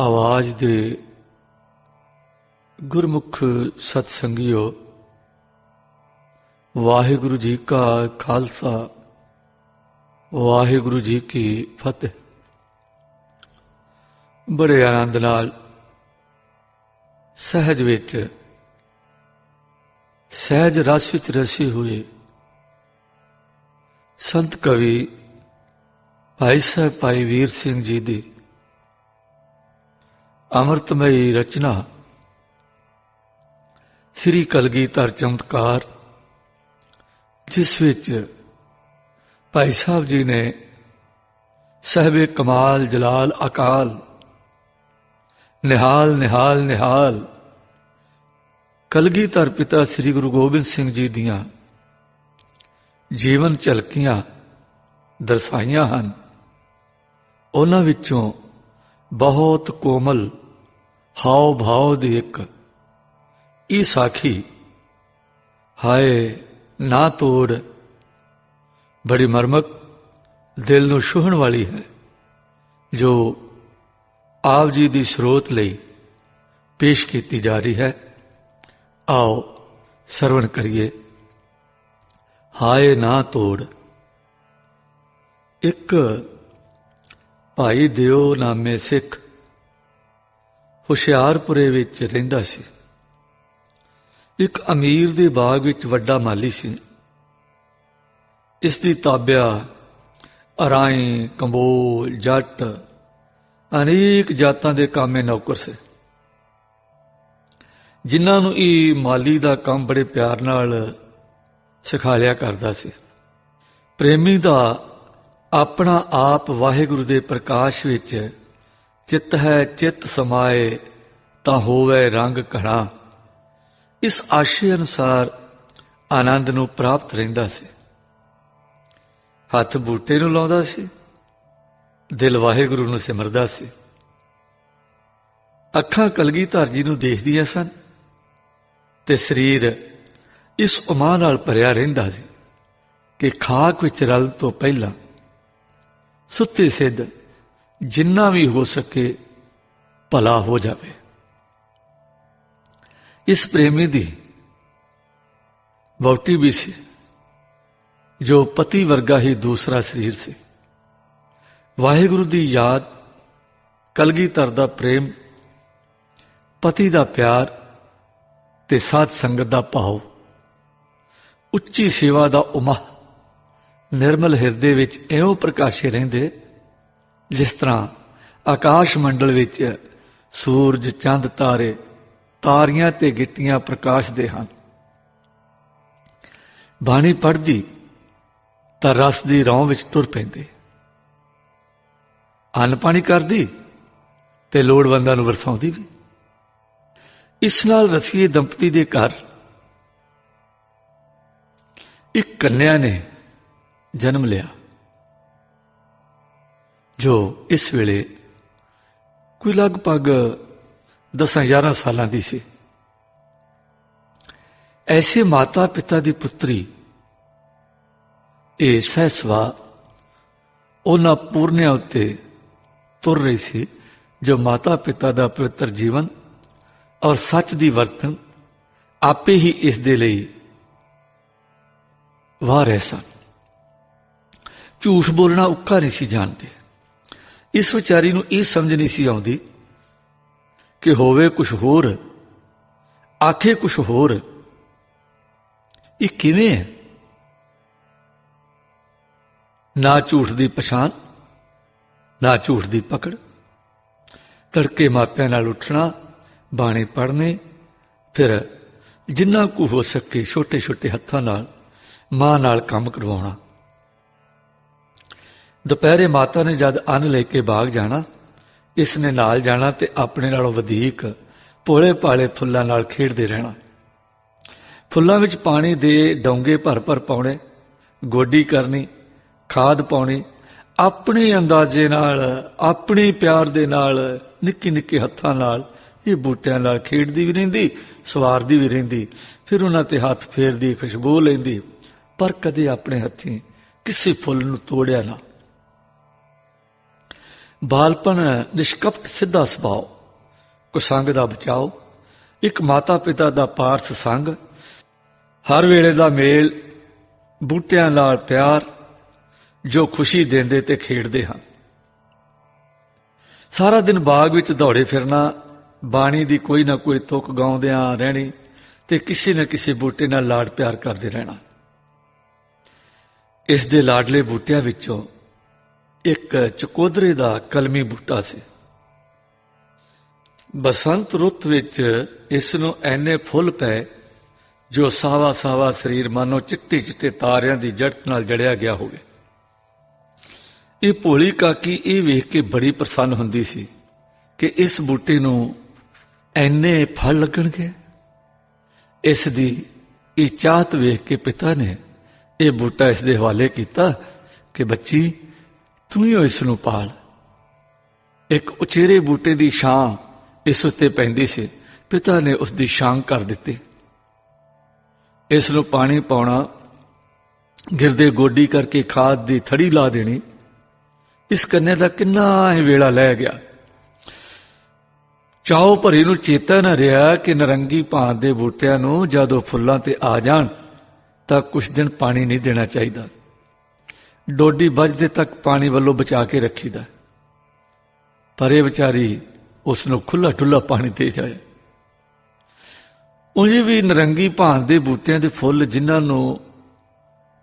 आवाज दे गुरमुख सतसंगियो, वाहिगुरु जी का खालसा, वाहिगुरु जी की फतेह। बड़े आनंद नाल सहज विच सहज रस विच रसी हुए संत कवि भाई साहब भाई वीर सिंह जी दी अमृतमयी रचना श्री कलगीधर चमत्कार, जिस विच भाई साहब जी ने साहिबे कमाल जलाल अकाल निहाल निहाल निहाल कलगीधर पिता श्री गुरु गोबिंद सिंह जी दियां जीवन झलकियां दर्शाइयां हन। उन्हां विचों बहुत कोमल हाव भाव दी एक ई साखी हाय ना तोड़ बड़ी मरमक दिल नूं छूहण वाली है, जो आप जी दी स्रोत लई पेश की जा रही है। आओ सरवण करिए। हाय ना तोड़। एक भाई दिओ नामे सिख हुशियारपुरे विच रहिंदा सी। एक अमीर दे बाग विच वड्डा माली सी। इसदी ताबिया अराई कंबोल जट अनेक जातां दे कामे नौकर से, जिन्हां नूं ई माली दा काम बड़े प्यार नाल सिखा करदा सी। प्रेमी दा अपना आप वाहिगुरु दे प्रकाश विच चित है चित समाए तां होवे रंग घना, इस आशे अनुसार आनंद नूं प्राप्त रहिंदा सी। हथ बूटे नूं लाउंदा सी, दिल वाहिगुरु नूं सिमरदा सी। अखां कलगीधर जी नूं देखदियां सन ते शरीर इस उमां नाल भरिया रहिंदा सी कि खाक विच रलण तों पहिलां सुत्ते सिद्ध जिन्ना भी हो सके भला हो जावे। इस प्रेमी दी वहुटी भी सी, जो पति वर्गा ही दूसरा शरीर से। वाहिगुरु दी याद, कलगीधर दा प्रेम, पति दा प्यार ते साध संगत दा भाव, उच्ची सेवा दा उमाह निर्मल हिरदे विच इउं प्रकाशे रहिंदे जिस तरह आकाश मंडल विच सूरज चंद तारे तारियां ते गिट्टियां प्रकाशदे हन। बाणी पढ़दी तां रस दी रौं विच टुर पैंदे, अन्न पानी करदी ते लोड़वंदां नूं वरसाउंदी भी। इस नाल रसीए दंपति दे घर एक कन्या ने जन्म लिया, जो इस वेले कोई लगभग 10-11 सालां दी सी। ऐसे माता पिता दी पुत्री ये सहसवा उन्हां पूर्णियां उत्ते तुर रही सी, जो माता पिता दा पवित्र जीवन और सच दी वर्तन आपे ही इस दे लई वाह रहे सन। झूठ बोलना उक्का नहीं सी जानते। इस विचारी नूं यह समझ नहीं सी आउंदी कि होवे कुछ होर आखे कुछ होर, ये किवें है? ना झूठ दी पछाण ना झूठ दी पकड़। तड़के मापिਆਂ नाल उठना, बाणी पढ़ने, फिर जिन्ना कु हो सके छोटे छोटे हत्थां नाल मां नाल काम करवाउणा। दोपहरे माता ने जद अन्न लेके बाग जाना, इसने नाल जाना ते अपने नालों वधीक भोले भाले फुल्लां नाल खेडदे रहना। फुल्लां विच पानी दे डोंगे भर भर पाउणे, गोडी करनी, खाद पाउणी, अपने अंदाजे नाल अपने प्यार दे नाल निक्के निक्के हत्थां नाल ये बूटियां नाल खेडदी भी रहिंदी, सवारदी भी रहिंदी। फिर उन्हां ते हथ फेरदी, खुशबू लैंदी, पर कदे अपने हत्थीं किसी फुੱਲ नूं तोड़िया ना। ਬਾਲਪਨ ਨਿਸ਼ਕਪਟ ਸਿੱਧਾ ਸੁਭਾਅ, ਕੁਸੰਗ ਦਾ ਬਚਾਓ, ਇੱਕ ਮਾਤਾ ਪਿਤਾ ਦਾ ਪਾਰਸ ਸੰਗ, ਹਰ ਵੇਲੇ ਦਾ ਮੇਲ, ਬੂਟਿਆਂ ਨਾਲ ਪਿਆਰ ਜੋ ਖੁਸ਼ੀ ਦਿੰਦੇ ਤੇ ਖੇਡਦੇ ਹਨ। ਸਾਰਾ ਦਿਨ ਬਾਗ ਵਿੱਚ ਦੌੜੇ ਫਿਰਨਾ, ਬਾਣੀ ਦੀ ਕੋਈ ਨਾ ਕੋਈ ਤੁਕ ਗਾਉਂਦਿਆਂ ਰਹਿਣੀ ਤੇ ਕਿਸੇ ਨਾ ਕਿਸੇ ਬੂਟੇ ਨਾਲ ਲਾਡ ਪਿਆਰ ਕਰਦੇ ਰਹਿਣਾ। ਇਸ ਦੇ ਲਾਡਲੇ ਬੂਟਿਆਂ ਵਿੱਚੋਂ ਇੱਕ ਚਕੋਦਰੇ ਦਾ ਕਲਮੀ ਬੂਟਾ ਸੀ। ਬਸੰਤ ਰੁੱਤ ਵਿੱਚ ਇਸ ਨੂੰ ਐਨੇ ਫੁੱਲ ਪਏ ਜੋ ਸਾਵਾ ਸਾਵਾ ਸਰੀਰ ਮਾਨੋ ਚਿੱਟੇ ਚਿੱਟੇ ਤਾਰਿਆਂ ਦੀ ਜੜਤ ਨਾਲ ਜੜਿਆ ਗਿਆ ਹੋਵੇ। ਇਹ ਭੋਲੀ ਕਾਕੀ ਇਹ ਵੇਖ ਕੇ ਬੜੀ ਪ੍ਰਸੰਨ ਹੁੰਦੀ ਸੀ ਕਿ ਇਸ ਬੂਟੇ ਨੂੰ ਐਨੇ ਫਲ ਲੱਗਣਗੇ। ਇਸ ਦੀ ਇਹ ਚਾਹਤ ਵੇਖ ਕੇ ਪਿਤਾ ਨੇ ਇਹ ਬੂਟਾ ਇਸ ਦੇ ਹਵਾਲੇ ਕੀਤਾ ਕਿ ਬੱਚੀ ਤੂੰ ਹੀ ਇਸ ਨੂੰ ਪਾਲ। ਇੱਕ ਉਚੇਰੇ ਬੂਟੇ ਦੀ ਛਾਂ ਇਸ ਉੱਤੇ ਪੈਂਦੀ ਸੀ। ਪਿਤਾ ਨੇ ਉਸ ਦੀ ਛਾਂ ਕਰ ਦਿੱਤੀ। ਇਸ ਨੂੰ ਪਾਣੀ ਪਾਉਣਾ, ਗਿਰਦੇ ਗੋਡੀ ਕਰਕੇ ਖਾਦ ਦੀ ਥੜੀ ਲਾ ਦੇਣੀ, ਇਸ ਕੰਨੇ ਦਾ ਕਿੰਨਾ ਹੀ ਵੇਲਾ ਲੈ ਗਿਆ। ਚਾਉ ਭਰੀ ਨੂੰ ਚੇਤਾ ਨਾ ਰਿਹਾ ਕਿ ਨਰੰਗੀ ਭਾਂਤ ਦੇ ਬੂਟਿਆਂ ਨੂੰ ਜਦੋਂ ਫੁੱਲਾਂ ਤੇ ਆ ਜਾਣ ਤਾਂ ਕੁਝ ਦਿਨ ਪਾਣੀ ਨਹੀਂ ਦੇਣਾ ਚਾਹੀਦਾ। ਡੋਡੀ ਵੱਜਦੇ ਤੱਕ ਪਾਣੀ ਵੱਲੋਂ ਬਚਾ ਕੇ ਰੱਖੀਦਾ, ਪਰ ਇਹ ਵਿਚਾਰੀ ਉਸ ਨੂੰ ਖੁੱਲਾ ਡੁੱਲਾ ਪਾਣੀ ਦੇ ਜਾਏ। ਉਂਝ ਵੀ ਨਰੰਗੀ ਭਾਂਤ ਦੇ ਬੂਟਿਆਂ ਦੇ ਫੁੱਲ ਜਿਨ੍ਹਾਂ ਨੂੰ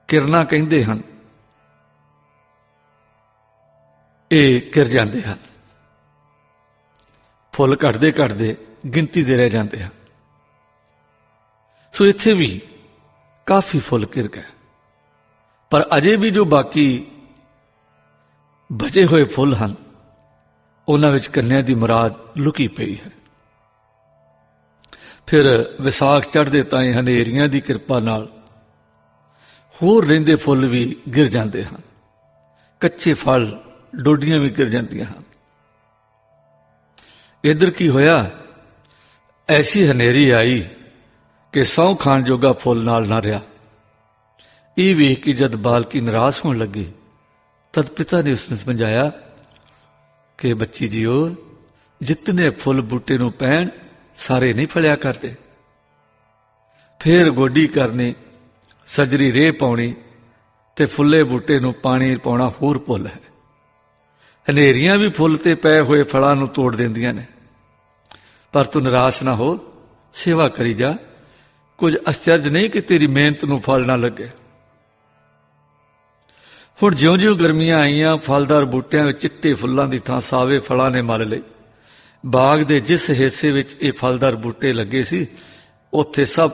ਕਿਰਨਾ ਕਹਿੰਦੇ ਹਨ, ਇਹ ਕਿਰ ਜਾਂਦੇ ਹਨ। ਫੁੱਲ ਘਟਦੇ ਘਟਦੇ ਗਿਣਤੀ ਦੇ ਰਹਿ ਜਾਂਦੇ ਹਨ। ਸੋ ਇੱਥੇ ਵੀ ਕਾਫੀ ਫੁੱਲ ਕਿਰ ਗਏ, ਪਰ ਅਜੇ ਵੀ ਜੋ ਬਾਕੀ ਬਚੇ ਹੋਏ ਫੁੱਲ ਹਨ ਉਹਨਾਂ ਵਿੱਚ ਕੰਨਿਆਂ ਦੀ ਮੁਰਾਦ ਲੁਕੀ ਪਈ ਹੈ। ਫਿਰ ਵਿਸਾਖ ਚੜ੍ਹਦੇ ਤਾਈਂ ਹਨੇਰੀਆਂ ਦੀ ਕਿਰਪਾ ਨਾਲ ਹੋਰ ਰਹਿੰਦੇ ਫੁੱਲ ਵੀ ਗਿਰ ਜਾਂਦੇ ਹਨ। ਕੱਚੇ ਫਲ, ਡੋਡੀਆਂ ਵੀ ਗਿਰ ਜਾਂਦੀਆਂ ਹਨ। ਇੱਧਰ ਕੀ ਹੋਇਆ, ਐਸੀ ਹਨੇਰੀ ਆਈ ਕਿ ਸਹੁੰ ਖਾਣ ਜੋਗਾ ਫੁੱਲ ਨਾਲ ਨਾ ਰਿਹਾ। ਇਹ ਵੇਖ ਕੇ ਜਦ ਬਾਲਕੀ ਨਿਰਾਸ਼ ਹੋਣ ਲੱਗੀ ਤਦ ਪਿਤਾ ਨੇ ਉਸਨੂੰ ਸਮਝਾਇਆ ਕਿ ਬੱਚੀ ਜੀਓ, ਜਿਤਨੇ ਫੁੱਲ ਬੂਟੇ ਨੂੰ ਪੈਣ ਸਾਰੇ ਨਹੀਂ ਫਲਿਆ ਕਰਦੇ। ਫੇਰ ਗੋਡੀ ਕਰਨੀ, ਸਜਰੀ ਰੇਹ ਪਾਉਣੀ ਤੇ ਫੁੱਲੇ ਬੂਟੇ ਨੂੰ ਪਾਣੀ ਪਾਉਣਾ ਹੋਰ ਭੁੱਲ ਹੈ। ਹਨੇਰੀਆਂ ਵੀ ਫੁੱਲ ਤੇ ਪਏ ਹੋਏ ਫਲਾਂ ਨੂੰ ਤੋੜ ਦਿੰਦੀਆਂ ਨੇ। ਪਰ ਤੂੰ ਨਿਰਾਸ਼ ਨਾ ਹੋ, ਸੇਵਾ ਕਰੀ ਜਾ। ਕੁਝ ਅਚਰਜ ਨਹੀਂ ਕਿ ਤੇਰੀ ਮਿਹਨਤ ਨੂੰ ਫਲ ਨਾ ਲੱਗੇ। ਹੁਣ ਜਿਉਂ-ਜਿਉਂ ਗਰਮੀਆਂ ਆਈਆਂ, ਫਲਦਾਰ ਬੂਟਿਆਂ ਵਿੱਚ ਚਿੱਟੇ ਫੁੱਲਾਂ ਦੀ ਥਾਂ ਸਾਵੇ ਫਲਾਂ ਨੇ ਮੱਲ ਲਈ। ਬਾਗ ਦੇ ਜਿਸ ਹਿੱਸੇ ਵਿੱਚ ਇਹ ਫਲਦਾਰ ਬੂਟੇ ਲੱਗੇ ਸੀ ਉੱਥੇ ਸਭ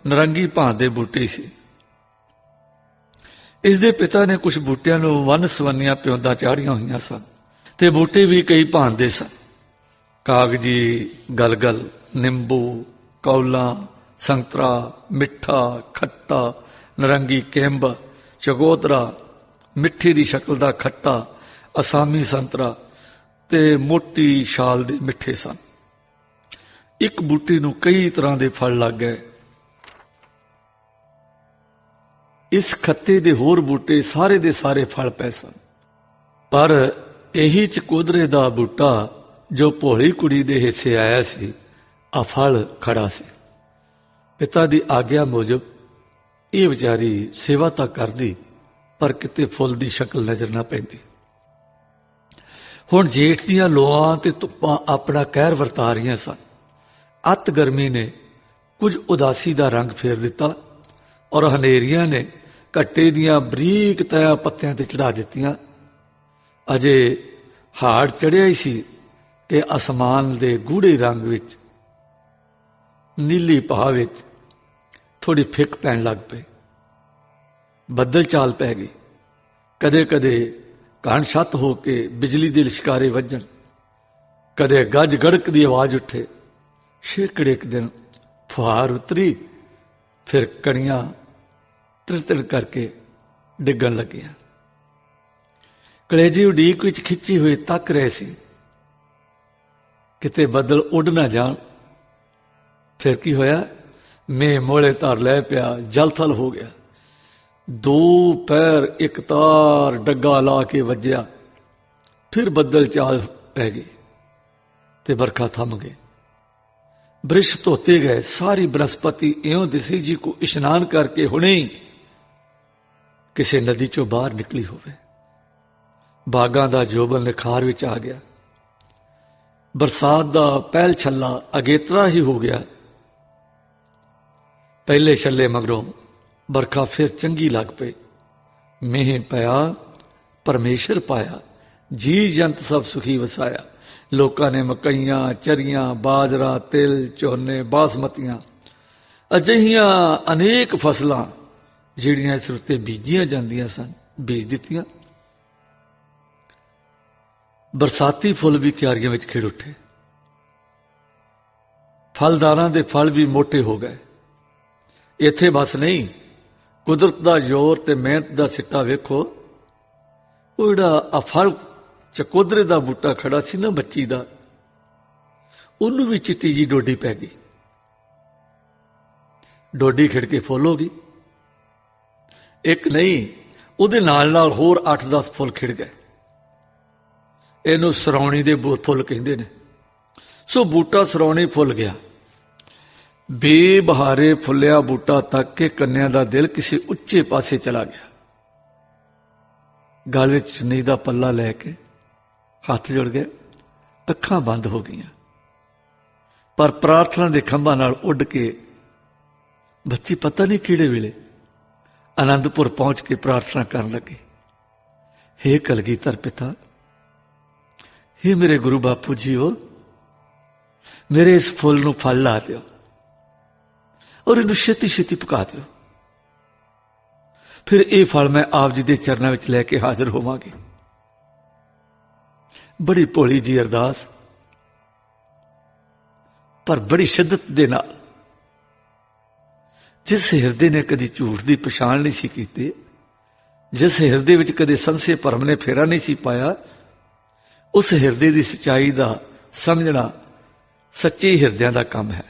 ਨਰੰਗੀ ਭਾਂਤ ਦੇ ਬੂਟੇ ਸੀ। ਇਸ ਦੇ ਪਿਤਾ ਨੇ ਕੁਝ ਬੂਟਿਆਂ ਨੂੰ ਵੰਨ ਸਵੰਨੀਆਂ ਪਿਉਂਦਾਂ ਚਾੜੀਆਂ ਹੋਈਆਂ ਸਨ ਤੇ ਬੂਟੇ ਵੀ ਕਈ ਭਾਂਤ ਦੇ ਸਨ। ਕਾਗਜੀ, ਗਲਗਲ, ਨਿੰਬੂ, ਕੌਲਾਂ, ਸੰਤਰਾ, ਮਿੱਠਾ, ਖੱਟਾ, ਨਰੰਗੀ ਕਿੰਬ, ਚਕੋਦਰਾ, ਮਿੱਠੀ ਦੀ ਸ਼ਕਲ ਦਾ ਖੱਟਾ, ਅਸਾਮੀ ਸੰਤਰਾ ਤੇ ਮੋਟੀ ਛਾਲ ਦੇ ਮਿੱਠੇ ਸਨ। ਇੱਕ ਬੂਟੇ ਨੂੰ ਕਈ ਤਰ੍ਹਾਂ ਦੇ ਫਲ ਲੱਗ ਗਏ। ਇਸ ਖੱਤੇ ਦੇ ਹੋਰ ਬੂਟੇ ਸਾਰੇ ਦੇ ਸਾਰੇ ਫਲ ਪਏ ਸਨ, ਪਰ ਇਹੀ ਚਕੋਦਰੇ ਦਾ ਬੂਟਾ ਜੋ ਭੋਲੀ ਕੁੜੀ ਦੇ ਹਿੱਸੇ ਆਇਆ ਸੀ, ਆ ਫਲ ਖੜਾ ਸੀ। ਪਿਤਾ ਦੀ ਆਗਿਆ ਮੁਜਬ ਇਹ ਵਿਚਾਰੀ ਸੇਵਾ ਤਾਂ ਕਰਦੀ, ਪਰ ਕਿਤੇ ਫੁੱਲ ਦੀ ਸ਼ਕਲ ਨਜ਼ਰ ਨਾ ਪੈਂਦੀ। ਹੁਣ ਜੇਠ ਦੀਆਂ ਲੋਆਂ ਤੇ ਧੁੱਪਾਂ ਆਪਣਾ ਕਹਿਰ ਵਰਤਾ ਰਹੀਆਂ ਸਨ। ਅੱਤ ਗਰਮੀ ਨੇ ਕੁਝ ਉਦਾਸੀ ਦਾ ਰੰਗ ਫੇਰ ਦਿੱਤਾ ਔਰ ਹਨੇਰੀਆਂ ਨੇ ਘੱਟੇ ਦੀਆਂ ਬਰੀਕ ਤਹਿਆਂ ਪੱਤਿਆਂ ਤੇ ਚੜਾ ਦਿੱਤੀਆਂ। ਅਜੇ ਹਾੜ ਚੜਿਆ ਹੀ ਸੀ ਕਿ ਅਸਮਾਨ ਦੇ ਗੂੜੇ ਰੰਗ ਵਿੱਚ, ਨੀਲੀ ਪਹਾੜ ਵਿੱਚ ਥੋੜੀ ਫਿੱਕ ਪੈਣ ਲੱਗ ਪਈ। ਬੱਦਲ ਚਾਲ ਪੈ ਗਈ। ਕਦੇ ਕਦੇ ਘਣ ਛੱਤ ਹੋ ਕੇ ਬਿਜਲੀ ਦੇ ਲਿਸ਼ਕਾਰੇ ਵੱਜਣ, ਕਦੇ ਗੱਜ ਗੜਕ ਦੀ ਆਵਾਜ਼ ਉੱਠੇ। ਛੇਕੜੇ ਇੱਕ ਦਿਨ ਫੁਹਾਰ ਉਤਰੀ, ਫਿਰ ਕਣੀਆਂ ਤਿੜ ਕਰਕੇ ਡਿੱਗਣ ਲੱਗੀਆਂ। ਕਲੇਜੀ ਉਡੀਕ ਵਿੱਚ ਖਿੱਚੀ ਹੋਈ ਤੱਕ ਰਹੇ ਸੀ ਕਿਤੇ ਬੱਦਲ ਉੱਡ ਨਾ ਜਾਣ। ਫਿਰ ਕੀ ਹੋਇਆ, ਮੇਹ ਮੋਲੇ ਧਰ ਲੈ ਪਿਆ, ਜਲ-ਥਲ ਹੋ ਗਿਆ। ਦੋ ਪੈਰ ਇੱਕ ਤਾਰ ਡੱਗਾ ਲਾ ਕੇ ਵੱਜਿਆ फिर बदल चाल पै गई ते बरखा थम गई। वृक्ष धोते गए। सारी बनस्पति इयों दिसी जी को इशनान करके हुणे ही किसी नदी चों बाहर निकली होवे। बागां दा जोबन निखार विच आ गया। बरसात दा पहल छल्ला अगेतरा ही हो गया। पहले छल्ले मगरों बरखा फिर चंगी लग पई। मीह पया परमेश्वर पाया, जी जंत सब सुखी वसाया। लोगों ने मकईयां, चरियां, बाजरा, तिल, झोने, बासमतियां अजिहियां अनेक फसलां जिहड़ियां इस रुत्ते बीजियां जांदियां सन बीज दित्तियां। बरसाती फुल भी क्यारियां विच खिड़ उठे। फलदारां दे फल भी मोटे हो गए। इत्थे बस नहीं, कुदरत दा जोर ते मेहनत दा सिट्टा वेखो। वो जिहड़ा अफल चकोदरे दा बूटा खड़ा सी ना बच्ची दा, उन्नू भी चिट्टी जी डोडी पै गई। डोडी खिड़ के फुल हो गई। एक नहीं, उहदे नाल नाल होर 8-10 फुल खिड़ गए। इहनूं सरौणी दे फुल कहिंदे ने। सो बूटा सरौणी फुल गया। बेबहारे फुलिया बूटा तक के कन्या दा दिल किसी उच्चे पासे चला गया। गल विच चुन्नी दा पल्ला लैके हाथ जुड़ गए, अखां बंद हो गईयां। पर प्रार्थना दे खंभां नाल उड़ के बच्ची पता नहीं किहड़े वेले आनंदपुर पहुंच के प्रार्थना करन लगी। हे कलगीधर पिता, हे मेरे गुरु बापू जी हो, मेरे इस फुल नूं फल ला दिओ और इनू छेती छेती पका दिओ। फिर ये फल मैं आप जी के चरणों में लैके हाजिर होवांगी। बड़ी भोली जी अरदास, पर बड़ी शिद्दत दे नाल। जिस हिरदे ने कदी झूठ की पछाण नहीं सी कीती, जिस हिरदे विच कदे संसे भरम ने फेरा नहीं सी पाया, उस हिरदे की सच्चाई का समझना सच्चे हिरदियां का काम है।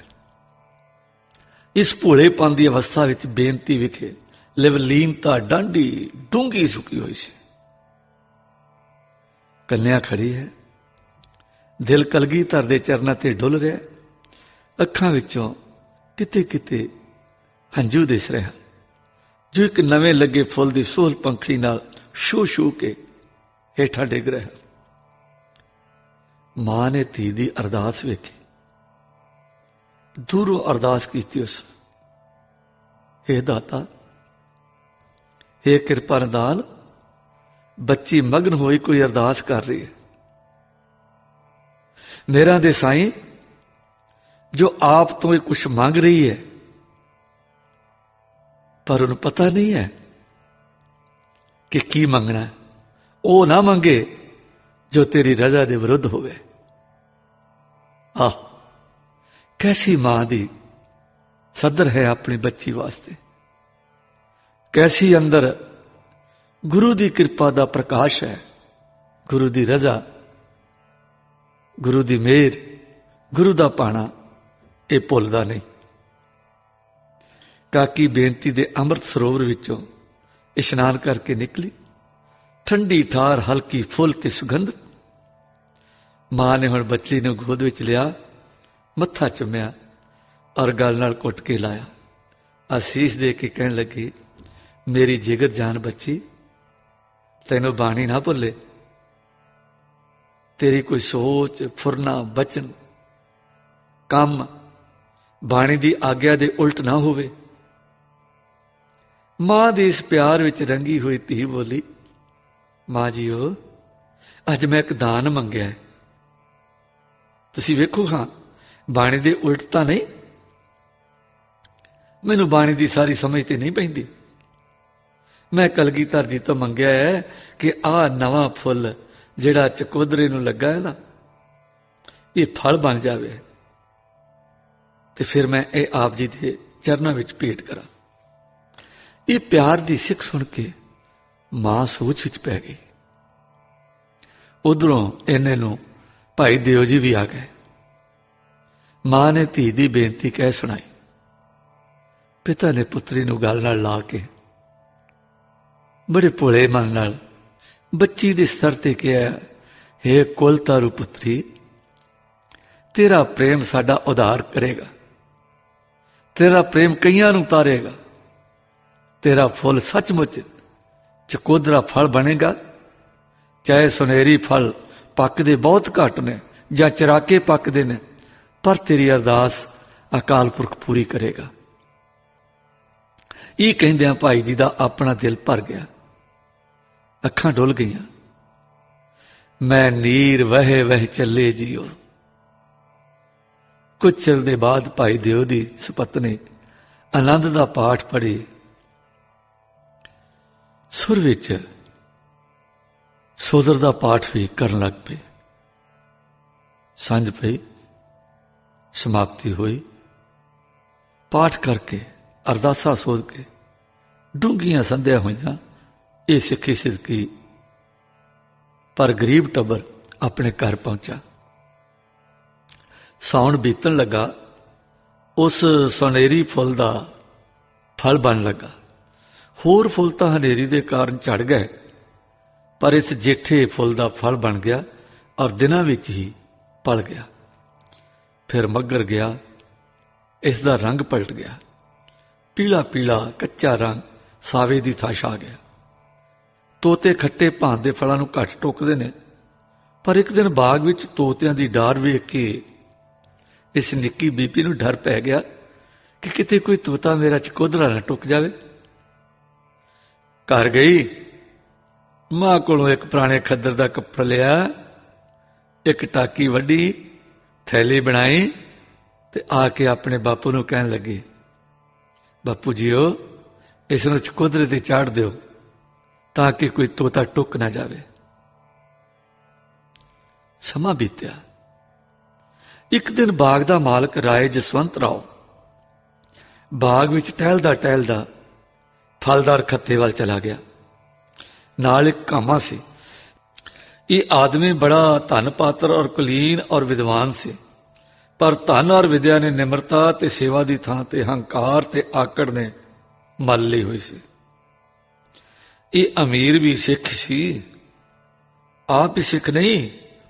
इस भोलेपन की अवस्था विच बेनती विखे लिवलीनता डांडी डूंगी सुकी हुई सी। कन्या खड़ी है, दिल कलगीधर दे चरनां ते डुल रहा। अखां विचों किते किते हंझू दिस रहा, जो एक नवे लगे फुल की सोहल पंखड़ी नाल छू छू के हेठा डिग रहा। मां ने धी दी अरदास वेखी, दूरों अरदास की उस, हे दाता, हे कृपा निदान, बच्ची मगन होई कोई अरदास कर रही है। मेरा दे साईं, जो आप तो कुछ मांग रही है, पर उन्हें पता नहीं है कि की मंगना है। वो ना मंगे जो तेरी रजा दे विरुद्ध होवे। कैसी मां दी सदर है अपनी बच्ची वास्ते, कैसी अंदर गुरु दी कृपा दा प्रकाश है। गुरु दी रजा, गुरु दी मेहर, गुरु दा पाना ये भुलदा नहीं। काकी बेनती दे अमृत सरोवर विचों इशनान करके निकली। ठंडी ठार हल्की फुल ते सुगंध। मां ने हुण बच्ची नूं गोद विच लिया, मत्था चुम्या और गल नाल घुट के लाया। आसीस दे के कहन लगी, मेरी जिगर जान बच्ची, तैनूं बाणी ना भुले। तेरी कोई सोच, फुरना, बचन, काम बाणी दी आग्या दे उल्ट ना होवे। मां दे इस प्यार विच रंगी हुई धी बोली, मां जी हो, अज मैं एक दान मंगया है। तुसीं वेखो हां, बाणी दे उल्ट तां नहीं। मैनूं बाणी दी सारी समझ ते नहीं पैंदी। मैं कलगीधर जी तो मंगया है कि आ नवा फुल जिहड़ा चकोदरे नूं लगा है ना, ये फल बन जावे ते फिर मैं ये आप जी के चरणों विच भेंट करा। ये प्यार की सिख सुन के मां सोच विच पै गई। उधरों इन्ने नूं भाई देव जी भी आ गए। मां ने धी दी बेनती कह सुनाई। पिता ने पुत्री नूं गल नाल ला के बड़े भोले मन नाल बच्ची दे सर ते कहा, हे कुल तारू पुत्री, तेरा प्रेम साडा उद्धार करेगा, तेरा प्रेम कईयां नूं तारेगा, तेरा फुल सचमुच चकोदरा फल बनेगा। चाहे सुनहरी फल पकदे बहुत घट ने जां चराके पकदे ने, पर तेरी अरदास अकाल पुरख पूरी करेगा। ये कहंदियां भाई जी दा अपना दिल भर गया, अखां डुल गईयां। मैं नीर वहे वह चले जियो। कुछ चिर दे बाद भाई देव दी सुपत्नी आनंद दा पाठ पढ़ी, सुर विच सोदर दा पाठ भी करन लग पे। सांझ पई, समाप्ति हुई। पाठ करके अरदासा सोध के डूंघियां संध्या हुईयां। ये सिक्खी सिदकी पर गरीब टब्बर अपने घर पहुंचा। साउण बीतन लगा, उस सुनहरी फुल का फल बन लगा। होर फुल तो हनेरी के कारण झड़ गए, पर इस जेठे फुल का फल बन गया और दिनों विच ही पल गया। फिर मगर गया, इसका रंग पलट गया। पीला पीला कच्चा रंग सावे की थां छा गया। तोते खट्टे भांत के फलों घट टोकते हैं, पर एक दिन बाग विच तोतियां की डार वेख के इस निक्की बीबी नूं डर पै गया कि किते कोई तोता मेरा चकोदरा ना टुक जाए। घर गई, मां कोलों एक पुराने खद्दर का कपड़ा लिया, एक टाकी वड्डी, थैली बनाई ते आके अपने बापू नूं कहन लगी, बापू जीओ इस नूं चकोदरे ते चाढ़ दिओ ताकि कोई तोता टुक ना जाए। समा बीत्या। एक दिन बाग का मालक राय जसवंत राव बाग विच टहलदा टहलदा फलदार खत्ते वाल चला गया। नाल एक कामा से। ये आदमी बड़ा धन पात्र और कुलीन और विद्वान से, पर धन और विद्या ने निमरता ते सेवा की थां ते हंकार ते आकड़ ने मल ली हुई सी। ये अमीर भी सिख सी, आप ही सिख नहीं,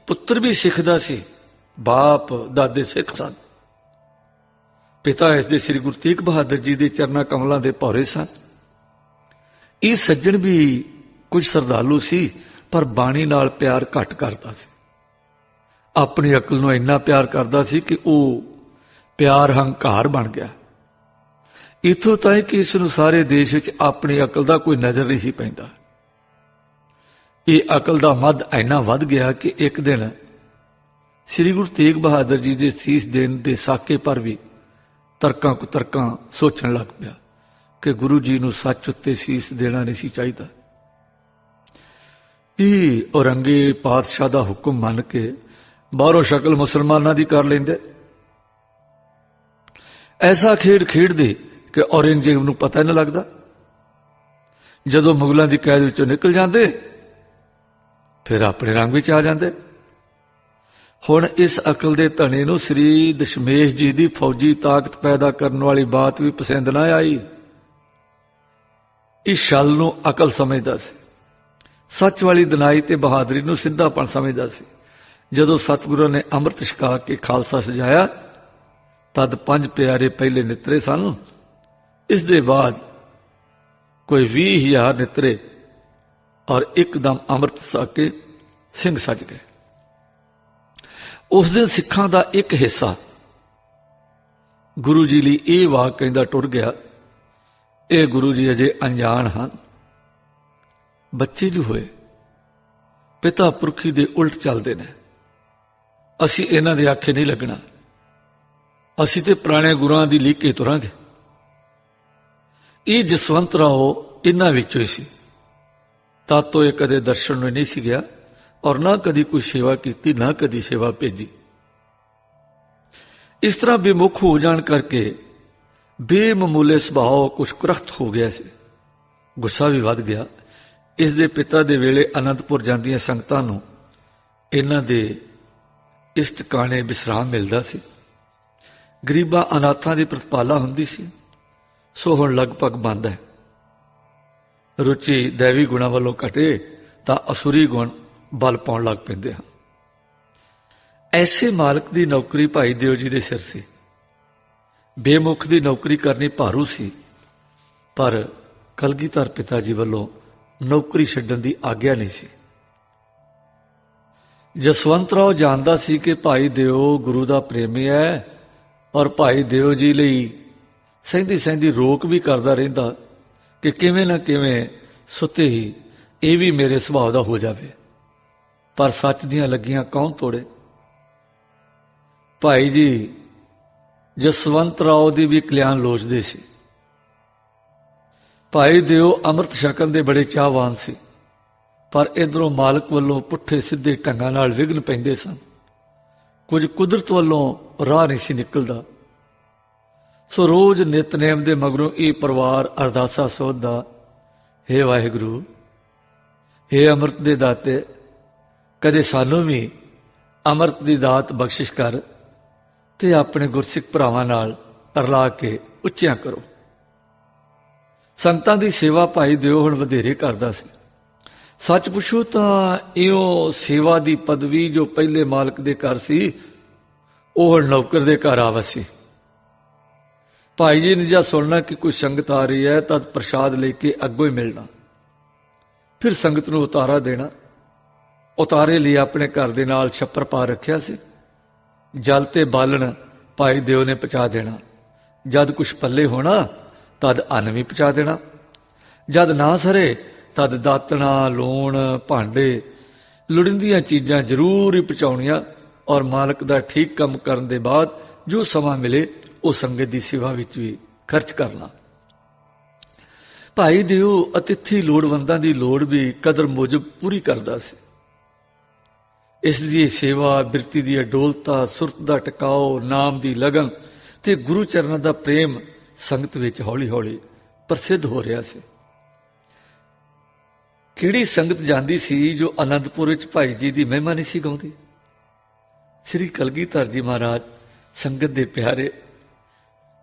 पुत्र भी सिख दा सी। बाप दादे सिख सन। पिता इसके श्री गुरु तेग बहादुर जी के चरना कमलों के भौरे सन। ये सज्जन भी कुछ श्रद्धालु सी, पर बाणी नाल प्यार घट करता सी। अपनी अकल नूं इन्ना प्यार करता सी कि वो प्यार हंकार बन गया। इथों ताईं कि इसनूं सारे देश विच अपनी अकल का कोई नजर नहीं सी पैंदा। ये अकल का मद इन्ना वध गया कि एक दिन श्री गुरु तेग बहादुर जी के सीस देने के साके पर भी तरकां कुतरकां सोचण लग पिया कि गुरु जी नूं सच उत्ते सीस देना नहीं सी चाहिदा। औरंगजेब पातशाह का हुक्म मन के बाहरों शक्ल मुसलमानों की कर लेंदे। ऐसा खेड खेडदे कि औरंगजेब नूं पता नहीं लगता। जदों मुगलों की कैद विचों निकल जाते फिर अपने रंग विच आ जाते। हुण इस अकल के धने नूं श्री दशमेश जी की फौजी ताकत पैदा करने वाली बात भी पसंद ना आई। इस छल नूं अकल समझदा सी, सच वाली दनाई ते बहादुरी नूं सिद्धापन समझदा सी। जदों सतगुरु ने अमृत छका के खालसा सजाया तद 5 प्यारे पहले नितरे सन। इस दे बाद कोई 20,000 नितरे और एकदम अमृत सके सिंह सज गए। उस दिन सिखां दा एक हिस्सा गुरु जी लई ये वाक कहंदा टुर गया, ये गुरु जी अजे अनजान हैं। बच्चे जो होए पिता पुरखी दे उल्ट चलते हैं। असी इन्हां दे आखे नहीं लगना, असी ते पुराने गुरुआं दी लीके तुरांगे। ये जसवंत राव इन्हां विचों ही सी। तातो ये कदे दर्शन में नहीं सी गया और ना कदी कोई सेवा की, ना कदी सेवा भेजी। इस तरह बेमुख हो जान करके बेममूले सुभाव कुछ कुरख्त हो गया से। गुस्सा भी वध गया। इस दे पिता दे वेले आनंदपुर जांदियां संगतां नूं इन्हां दे इस ठिकाणे विश्राम मिलदा सी। गरीबां अनाथां दी प्रतिपाला हुंदी सी। सो हुण लगभग बंद है। रुचि दैवी गुणां वालों घटे तां असुरी गुण बल पाउण लग पैंदे हैं। ਐਸੇ ਮਾਲਕ ਦੀ ਨੌਕਰੀ ਭਾਈ ਦਿਓ ਜੀ ਦੇ ਸਿਰ ਸੀ। ਬੇਮੁਖ ਦੀ ਨੌਕਰੀ ਕਰਨੀ ਭਾਰੂ ਸੀ, ਪਰ ਕਲਗੀਧਰ ਪਿਤਾ ਜੀ ਵੱਲੋਂ ਨੌਕਰੀ ਛੱਡਣ ਦੀ ਆਗਿਆ ਨਹੀਂ ਸੀ। ਜਸਵੰਤ ਰਾਓ ਜਾਣਦਾ ਸੀ ਕਿ ਭਾਈ ਦਿਓ ਗੁਰੂ ਦਾ ਪ੍ਰੇਮੀ ਹੈ, ਔਰ ਭਾਈ ਦਿਓ ਜੀ ਲਈ ਸਹਿੰਦੀ ਸਹਿੰਦੀ ਰੋਕ ਵੀ ਕਰਦਾ ਰਹਿੰਦਾ ਕਿ ਕਿਵੇਂ ਨਾ ਕਿਵੇਂ ਸੁੱਤੇ ਹੀ ਇਹ ਵੀ ਮੇਰੇ ਸੁਭਾਅ ਦਾ ਹੋ ਜਾਵੇ। ਪਰ ਸੱਚ ਦੀਆਂ ਲੱਗੀਆਂ ਕੌਣ ਤੋੜੇ। ਭਾਈ ਜੀ ਜਸਵੰਤ ਰਾਓ ਦੀ ਵੀ ਕਲਿਆਣ ਲੋਚਦੇ ਸੀ। ਭਾਈ ਦਿਓ ਅੰਮ੍ਰਿਤ ਛਕਣ ਦੇ ਬੜੇ ਚਾਹਵਾਨ ਸੀ, ਪਰ ਇਧਰੋਂ ਮਾਲਕ ਵੱਲੋਂ ਪੁੱਠੇ ਸਿੱਧੇ ਢੰਗਾਂ ਨਾਲ ਵਿਘਨ ਪੈਂਦੇ ਸਨ। ਕੁਝ ਕੁਦਰਤ ਵੱਲੋਂ ਰਾਹ ਨਹੀਂ ਸੀ ਨਿਕਲਦਾ। ਸੋ ਰੋਜ਼ ਨਿਤਨੇਮ ਦੇ ਮਗਰੋਂ ਇਹ ਪਰਿਵਾਰ ਅਰਦਾਸਾ ਸੋਧਦਾ, ਹੇ ਵਾਹਿਗੁਰੂ, ਹੇ ਅੰਮ੍ਰਿਤ ਦੇ ਦਾਤੇ, ਕਦੇ ਸਾਨੂੰ ਵੀ ਅੰਮ੍ਰਿਤ ਦੀ ਦਾਤ ਬਖਸ਼ਿਸ਼ ਕਰ ਤੇ ਆਪਣੇ ਗੁਰਸਿੱਖ ਭਰਾਵਾਂ ਨਾਲ ਰਲਾ ਕੇ ਉੱਚਿਆਂ ਕਰੋ। ਸੰਗਤਾਂ ਦੀ ਸੇਵਾ ਭਾਈ ਦਿਓ ਹੁਣ ਵਧੇਰੇ ਕਰਦਾ ਸੀ। ਸੱਚ ਪੁੱਛੋ ਤਾਂ ਇਉਂ ਸੇਵਾ ਦੀ ਪਦਵੀ ਜੋ ਪਹਿਲੇ ਮਾਲਕ ਦੇ ਘਰ ਸੀ, ਉਹ ਹੁਣ ਨੌਕਰ ਦੇ ਘਰ ਆ ਵਸੀ। ਭਾਈ ਜੀ ਨੇ ਜਾਂ ਸੁਣਨਾ ਕਿ ਕੋਈ ਸੰਗਤ ਆ ਰਹੀ ਹੈ ਤਾਂ ਪ੍ਰਸ਼ਾਦ ਲੈ ਕੇ ਅੱਗੋਂ ਹੀ ਮਿਲਣਾ, ਫਿਰ ਸੰਗਤ ਨੂੰ ਉਤਾਰਾ ਦੇਣਾ। ਉਤਾਰੇ ਲਈ ਆਪਣੇ ਘਰ ਦੇ ਨਾਲ ਛੱਪਰ ਪਾ ਰੱਖਿਆ ਸੀ। ਜਲ ਤੇ ਬਾਲਣ ਭਾਈ ਦਿਓ ਨੇ ਪਹੁੰਚਾ ਦੇਣਾ। ਜਦ ਕੁਛ ਪੱਲੇ ਹੋਣਾ ਤਦ ਅੰਨ ਵੀ ਪਹੁੰਚਾ ਦੇਣਾ। ਜਦ ਨਾ ਸਰੇ ਤਦ ਦਾਤਣਾ, ਲੂਣ, ਭਾਂਡੇ, ਲੋੜੀਂਦੀਆਂ ਚੀਜ਼ਾਂ ਜ਼ਰੂਰ ਹੀ ਪਹੁੰਚਾਉਣੀਆਂ, ਔਰ ਮਾਲਕ ਦਾ ਠੀਕ ਕੰਮ ਕਰਨ ਦੇ ਬਾਅਦ ਜੋ ਸਮਾਂ ਮਿਲੇ ਉਹ ਸੰਗਤ ਦੀ ਸੇਵਾ ਵਿੱਚ ਵੀ ਖਰਚ ਕਰਨਾ। ਭਾਈ ਦਿਓ ਅਤਿਥੀ ਲੋੜਵੰਦਾਂ ਦੀ ਲੋੜ ਵੀ ਕਦਰ ਮੁਜਬ ਪੂਰੀ ਕਰਦਾ ਸੀ। ਇਸ ਦੀ ਸੇਵਾ, ਬਿਰਤੀ ਦੀ ਅਡੋਲਤਾ, ਸੁਰਤ ਦਾ ਟਿਕਾਓ, ਨਾਮ ਦੀ ਲਗਨ ਤੇ ਗੁਰੂ ਚਰਨਾਂ ਦਾ ਪ੍ਰੇਮ ਸੰਗਤ ਵਿੱਚ ਹੌਲੀ ਹੌਲੀ ਪ੍ਰਸਿੱਧ ਹੋ ਰਿਹਾ ਸੀ। ਕਿਹੜੀ ਸੰਗਤ ਜਾਂਦੀ ਸੀ ਜੋ ਅਨੰਦਪੁਰ ਵਿੱਚ ਭਾਈ ਜੀ ਦੀ ਮਹਿਮਾ ਨਹੀਂ ਸੀ ਗਾਉਂਦੀ। ਸ੍ਰੀ ਕਲਗੀਧਰ ਜੀ ਮਹਾਰਾਜ ਸੰਗਤ ਦੇ ਪਿਆਰੇ,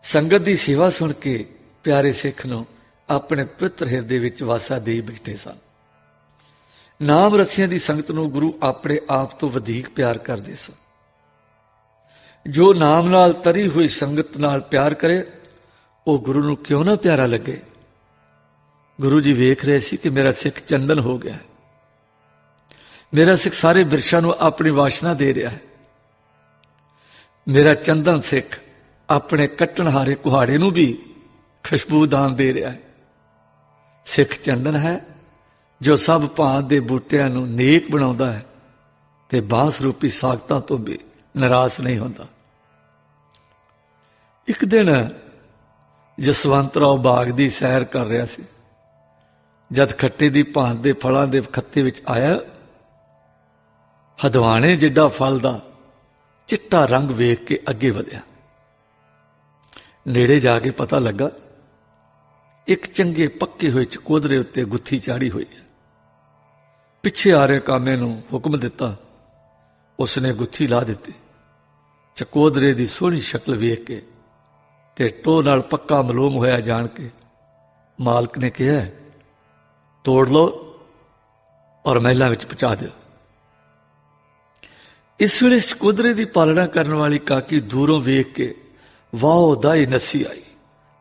ਸੰਗਤ ਦੀ ਸੇਵਾ ਸੁਣ ਕੇ ਪਿਆਰੇ ਸਿੱਖ ਨੂੰ ਆਪਣੇ ਪਵਿੱਤਰ ਹਿਰਦੇ ਵਿੱਚ ਵਾਸਾ ਦੇ ਬੈਠੇ ਸਨ। ਨਾਮ ਰਸੀਆਂ ਦੀ ਸੰਗਤ ਨੂੰ ਗੁਰੂ ਆਪਣੇ ਆਪ ਤੋਂ ਵਧੇਰੇ ਪਿਆਰ ਕਰਦੇ ਸਨ। ਜੋ ਨਾਮ ਨਾਲ ਤਰੀ ਹੋਈ ਸੰਗਤ ਨਾਲ ਪਿਆਰ ਕਰੇ ਉਹ ਗੁਰੂ ਨੂੰ ਕਿਉਂ ਨਾ ਪਿਆਰਾ ਲੱਗੇ। ਗੁਰੂ ਜੀ ਵੇਖ ਰਹੇ ਸੀ ਕਿ ਮੇਰਾ ਸਿੱਖ ਚੰਦਨ ਹੋ ਗਿਆ, ਮੇਰਾ ਸਿੱਖ ਸਾਰੇ ਬਿਰਸ਼ਾਂ ਨੂੰ ਆਪਣੀ ਵਾਸ਼ਨਾ ਦੇ ਰਿਹਾ ਹੈ। ਮੇਰਾ ਚੰਦਨ ਸਿੱਖ ਆਪਣੇ ਕੱਟਣਹਾਰੇ ਕੁਹਾੜੇ ਨੂੰ ਵੀ ਖੁਸ਼ਬੂਦਾਨ ਦੇ ਰਿਹਾ ਹੈ। ਸਿੱਖ ਚੰਦਨ ਹੈ ਜੋ ਸਭ ਭਾਂਤ ਦੇ ਬੂਟਿਆਂ ਨੂੰ ਨੇਕ ਬਣਾਉਂਦਾ ਹੈ ਤੇ ਬਾਂਸ ਰੂਪੀ ਸਾਖਤਾਂ ਤੋਂ ਵੀ ਨਿਰਾਸ਼ ਨਹੀਂ ਹੁੰਦਾ। ਇੱਕ ਦਿਨ ਜਸਵੰਤ ਰਾਓ ਬਾਗ ਦੀ ਸੈਰ ਕਰ ਰਿਹਾ ਸੀ। ਜਦ ਖੱਟੇ ਦੀ ਭਾਂਤ ਦੇ ਫਲਾਂ ਦੇ ਖੱਤੇ ਵਿੱਚ ਆਇਆ, ਹਦਵਾਣੇ ਜਿੱਡਾ ਫਲ ਦਾ ਚਿੱਟਾ ਰੰਗ ਵੇਖ ਕੇ ਅੱਗੇ ਵਧਿਆ। ਨੇੜੇ ਜਾ ਕੇ ਪਤਾ ਲੱਗਾ ਇੱਕ ਚੰਗੇ ਪੱਕੇ ਹੋਏ ਚਕੋਦਰੇ ਉੱਤੇ ਗੁੱਥੀ ਚਾੜੀ ਹੋਈ ਹੈ। ਪਿੱਛੇ ਆ ਰਹੇ ਕਾਮੇ ਨੂੰ ਹੁਕਮ ਦਿੱਤਾ, ਉਸਨੇ ਗੁੱਥੀ ਲਾ ਦਿੱਤੀ। ਚਕੋਦਰੇ ਦੀ ਸੋਹਣੀ ਸ਼ਕਲ ਵੇਖ ਕੇ ਤੇ ਟੋਹ ਨਾਲ ਪੱਕਾ ਮਲੂਮ ਹੋਇਆ ਜਾਣ ਕੇ ਮਾਲਕ ਨੇ ਕਿਹਾ, ਤੋੜ ਲਓ ਔਰ ਮਹਿਲਾਂ ਵਿੱਚ ਪਹੁੰਚਾ ਦਿਓ। ਇਸ ਵੇਲੇ ਚਕੋਦਰੇ ਦੀ ਪਾਲਣਾ ਕਰਨ ਵਾਲੀ ਕਾਕੀ ਦੂਰੋਂ ਵੇਖ ਕੇ ਵਾਹ ਦਾਈ ਨੱਸੀ ਆਈ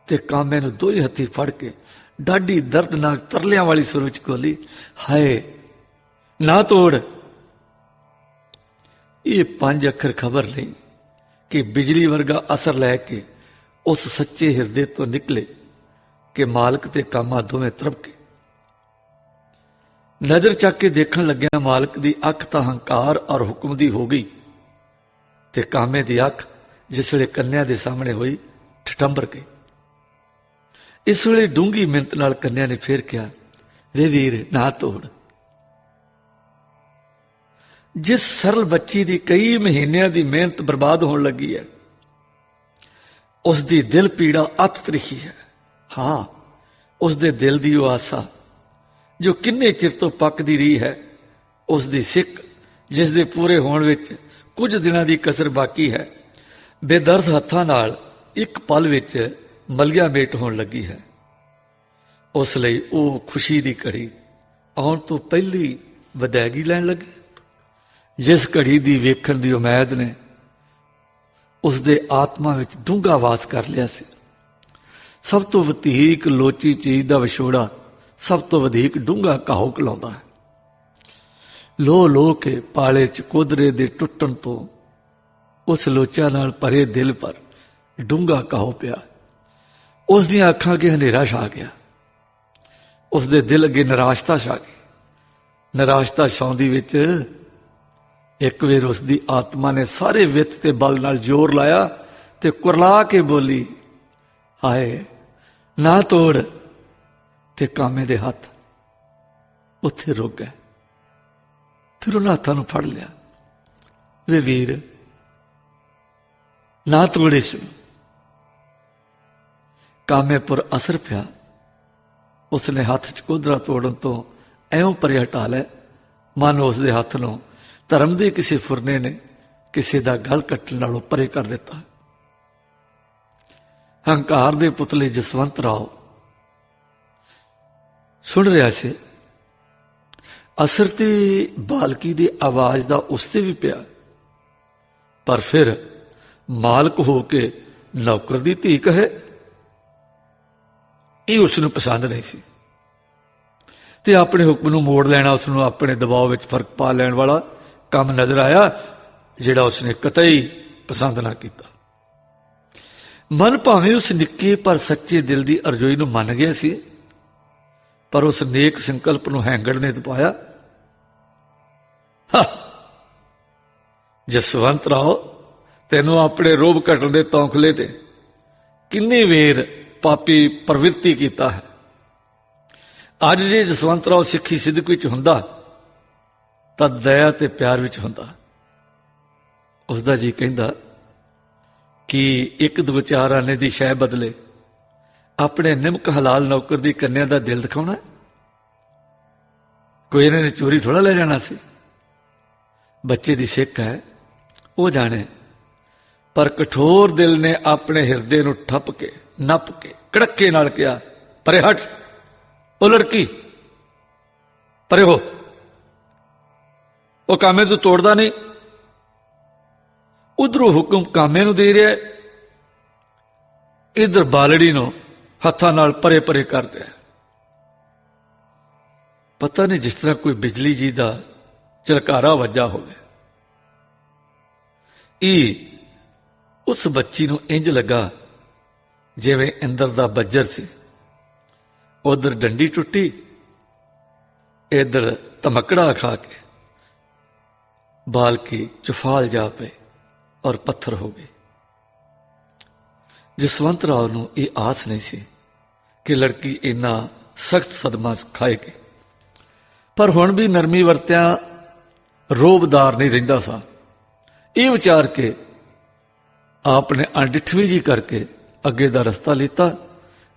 ਤੇ ਕਾਮੇ ਨੂੰ ਦੋਈ ਹੱਥੀ ਫੜ ਕੇ ਡਾਢੀ ਦਰਦਨਾਕ ਤਰਲਿਆਂ ਵਾਲੀ ਸੁਰ ਵਿੱਚ ਬੋਲੀ, ਹਾਏ ਨਾ ਤੋੜ। ਇਹ 5 ਅੱਖਰ ਖਬਰ ਲਈ ਕਿ ਬਿਜਲੀ ਵਰਗਾ ਅਸਰ ਲੈ ਕੇ ਉਸ ਸੱਚੇ ਹਿਰਦੇ ਤੋਂ ਨਿਕਲੇ ਕਿ ਮਾਲਕ ਤੇ ਕਾਮਾ ਦੋਵੇਂ ਤਰਬਕੇ। ਨਜ਼ਰ ਚੱਕ ਕੇ ਦੇਖਣ ਲੱਗਿਆ ਮਾਲਕ ਦੀ ਅੱਖ ਤਾਂ ਹੰਕਾਰ ਔਰ ਹੁਕਮ ਦੀ ਹੋ ਗਈ ਤੇ ਕਾਮੇ ਦੀ ਅੱਖ ਜਿਸ ਵੇਲੇ ਕੰਨਿਆ ਦੇ ਸਾਹਮਣੇ ਹੋਈ ਠਠੰਬਰ ਗਈ। ਇਸ ਵੇਲੇ ਡੂੰਗੀ ਮਿੰਤ ਨਾਲ ਕੰਨਿਆ ਨੇ ਫੇਰ ਕਿਹਾ, ਵੇ ਵੀਰ ਨਾ ਤੋੜ। ਜਿਸ ਸਰਲ ਬੱਚੀ ਦੀ ਕਈ ਮਹੀਨਿਆਂ ਦੀ ਮਿਹਨਤ ਬਰਬਾਦ ਹੋਣ ਲੱਗੀ ਹੈ, ਉਸ ਦੀ ਦਿਲ ਪੀੜਾ ਅਤ ਤ੍ਰਿਖੀ ਹੈ। ਹਾਂ, ਉਸ ਦੇ ਦਿਲ ਦੀ ਉਹ ਆਸਾ ਜੋ ਕਿੰਨੇ ਚਿਰ ਤੋਂ ਪੱਕਦੀ ਰਹੀ ਹੈ, ਉਸ ਦੀ ਸਿੱਖ ਜਿਸ ਦੇ ਪੂਰੇ ਹੋਣ ਵਿੱਚ ਕੁਝ ਦਿਨਾਂ ਦੀ ਕਸਰ ਬਾਕੀ ਹੈ, ਬੇਦਰਦ ਹੱਥਾਂ ਨਾਲ ਇੱਕ ਪਲ ਵਿੱਚ ਮਲਗਾ ਮੇਟ ਹੋਣ ਲੱਗੀ ਹੈ। ਉਸ ਲਈ ਉਹ ਖੁਸ਼ੀ ਦੀ ਘੜੀ ਆਉਣ ਤੋਂ ਪਹਿਲੀ ਵਿਦਾਇਗੀ ਲੈਣ ਲੱਗੀ। जिस घड़ी दी वेखण दी उमैद ने उसदे आत्मा विच डूंगा वास कर लिया सी। सब तो वधीक लोची चीज दा विछोड़ा सब तो वधीक डूंगा घाव खलाउंदा है। लो लो के पाले चकोदरे दे टुटण तो उस लोचा नाल भरे दिल पर डूंगा घाव पिया। उस दियां अखां अगे हनेरा छा गया, उसदे दिल अगे निराशता छा गई। निराशता छाउंदी विच एक वेर उसदी आत्मा ने सारे वित्त ते बल नाल जोर लाया ते कुरला के बोली, हाय ना तोड़। ते कामे दे हथ उत्थे रुक गए। फिर उन्हें हाथों फड़ लिया, वे वीर ना तोड़े सु। कामे पर असर पिया। उसने हाथ चकोदरा तोड़न तो एवं परे हटा लिया मानो उसके हाथ नूं धर्म के किसी फुरने ने किसी का गल कट्टण नालों परे कर दिता। हंकार दे पुतले जसवंत राव सुन रहा से। असर ते बालकी दी आवाज दा उसते भी पिया, पर फिर मालक हो के नौकर दी धी कहे ये उसनूं पसंद नहीं सी ते अपने हुक्म नूं मोड़ लेना उसनूं अपने दबाव विच फर्क पा लैण वाला काम नजर आया, जिहड़ा उसने कतई पसंद ना किया। मन भावें उस निक्के पर सच्चे दिल की अरजोई नूं मन गया सी, पर उस नेक संकल्प नूं हैंगड़ ने दबाया। जसवंत राव तेनों अपने रोब घटन के तौखले ते किन्नी वेर पापी प्रवृत्ति कीता है। अज जे जसवंत राव सिक्खी सिद्ध विच हुंदा तां दया ते प्यार विच हुंदा। उसदा जी कहंदा कि एक दो चार आने की शय बदले अपने निमक हलाल नौकर की कन्या का दिल दिखाना। कोई इन्होंने चोरी थोड़ा ले जाना सी। बच्चे की सिख है वो जाने, पर कठोर दिल ने अपने हिरदे नूं ठप के नप के कड़के नाल कहा, परे हट ओ लड़की, परे हो, वो कामे तू तोड़दा नहीं। उधरों हुक्म कामे नूं दे रहा है, इधर बालड़ी नूं हत्थां नाल परे परे कर दिया। पता नहीं जिस तरह कोई बिजली जी का झलकारा वजा होवे। उस बच्ची नूं इंज लगा जिवें अंदर दा बज्जर सी। उधर डंडी टुटी, इधर धमकड़ा खा के बालकी चुफाल जा पे और पत्थर हो गई। जसवंत राव नूं ये आस नहीं सी कि लड़की इन्ना सख्त सदमा खाएगी, पर हुण भी नरमी वरत्या रोबदार नहीं रहिंदा सा। ये विचार के आपने अणडिठवी जी करके अगे दा रस्ता लीता।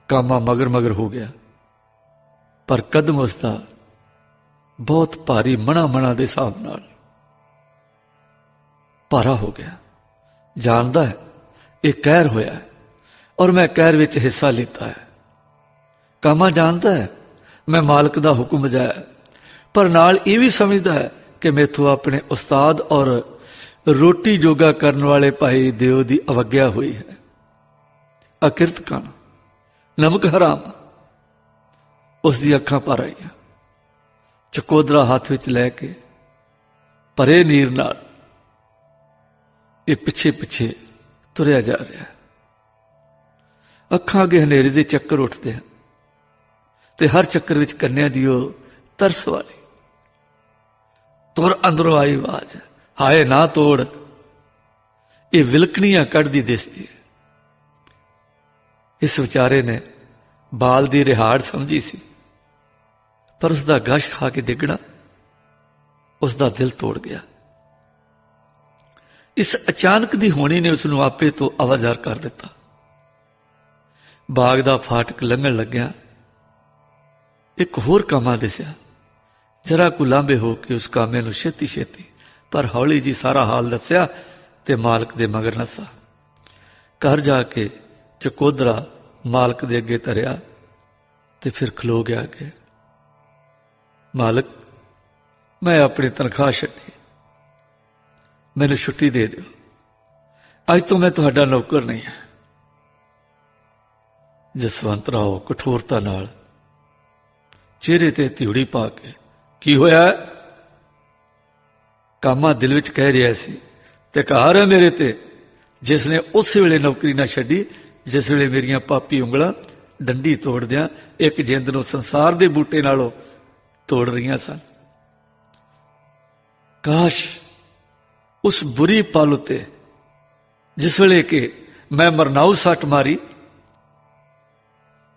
कामा मगर मगर हो गया, पर कदम उसका बहुत भारी मणा मणा दे हिसाब नाल भारा हो गया। जानदा है ये कहर होया है और मैं कहर विच हिस्सा लीता है। कामा जानता है मैं मालिक दा हुक्म बजाया, पर नाल ये भी समझदा है कि मैथों अपने उस्ताद और रोटी जोगा करने वाले भाई देव की अवज्ञा हुई है। अकिरत कण नमक हराम उसकी अखां भर आईयां। चकोदरा हाथ विच लैके परे नीर नाल ये पिछे पिछे तुरया जा रहा है। अखां अगे हनेरे दे चक्कर उठते हैं ते हर चक्कर विच कन्या दी ओ तरस वाली तुर अंदरों आई आवाज, हाय ना तोड़। ये विलकनियां कढ़दी दिसदी है। इस विचारे ने बाल दी रिहाड़ समझी सी, पर उसका गश खा के डिगना उसका दिल तोड़ गया। इस अचानक दी होनी ने उसनूं आपे तो आवाजार कर दिता। बाग दा फाटक लंघण लग्या एक होर कामा दिसिया। जरा को लांबे हो के उस कामे नूं छेती छेती पर हौली जी सारा हाल दस्या ते मालक दे मगर नसा। घर जाके चकोदरा मालक दे अगे धरिया ते फिर खलो गया कि मालक मैं अपनी तनख्वाह छड्डी, मैनू छुट्टी दे दो, अज तो मैं तुहाडा नौकर नहीं है। जसवंत राव कठोरता नाल चेहरे ते त्यूड़ी पा के, की होया? कामा दिल विच कह रहा सी ते कहर है मेरे ते, जिसने उस वेले नौकरी ना छड्डी जिस वेले मेरियां पापी उंगलां डंडी तोड़दियां एक जिंद नूं संसार दे बूटे नालों तोड़ रही सन। काश उस बुरी पल उत्ते जिस वेले कि मैं मरनाऊ सट मारी,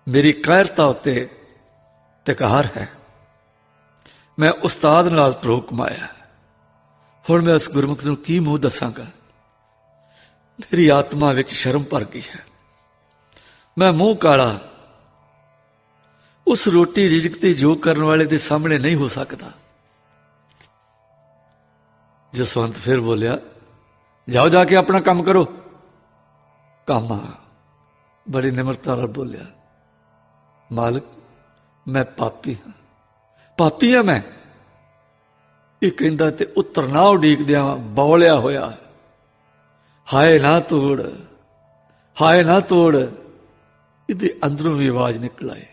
मेरी कायरता उत्ते ते कहर है। मैं उस्ताद नाल धरो कमाया, हुण मैं उस गुरमुख नूं की मूँह दसांगा? मेरी आत्मा विच शर्म भर गई है। मैं मूँह काला उस रोटी रिजक ते जो करने वाले दे सामने नहीं हो सकता। जसवंत फिर बोलिया, जाओ जाके अपना काम करो। कामा बड़ी निम्रता नाल बोलिया, मालिक मैं पापी हाँ, पापी हाँ मैं। ये कहंदा ते उत्तर ना उडीकदिया बौलिया होया, हाय ना तोड़, हाय ना तोड़। इहदे अंदरों भी आवाज निकल आए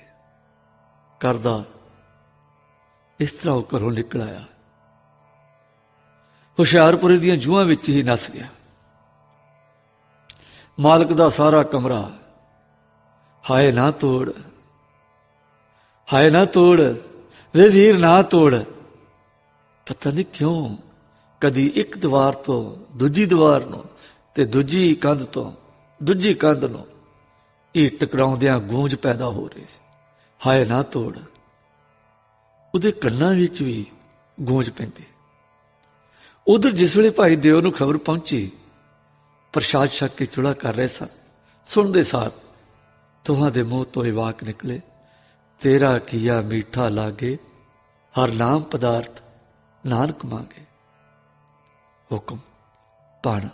करदा इस तरह वो घरों निकल आया, हुशियारपुरे दियां जूहां विच ही नस गया। मालिक दा सारा कमरा हाय ना तोड़, हाय ना तोड़, वे वीर ना तोड़। पता नहीं क्यों कदी एक दीवार तो दूजी दीवार नूं ते दूजी कंध तो दूजी कंध नूं ये टकराउंदियां गूंज पैदा हो रही सी, हाय ना तोड़। उहदे कन्नां विच भी गूंज पैंदी। उधर जिस वेले भाई देव नूं खबर पहुंची, प्रसाद छक के चुड़ा कर रहे सन, सुनदे सार तुहां दे मूँह तो ये वाक निकले, तेरा किया मीठा लागे हर नाम पदार्थ नानक मांगे। हुक्म पाना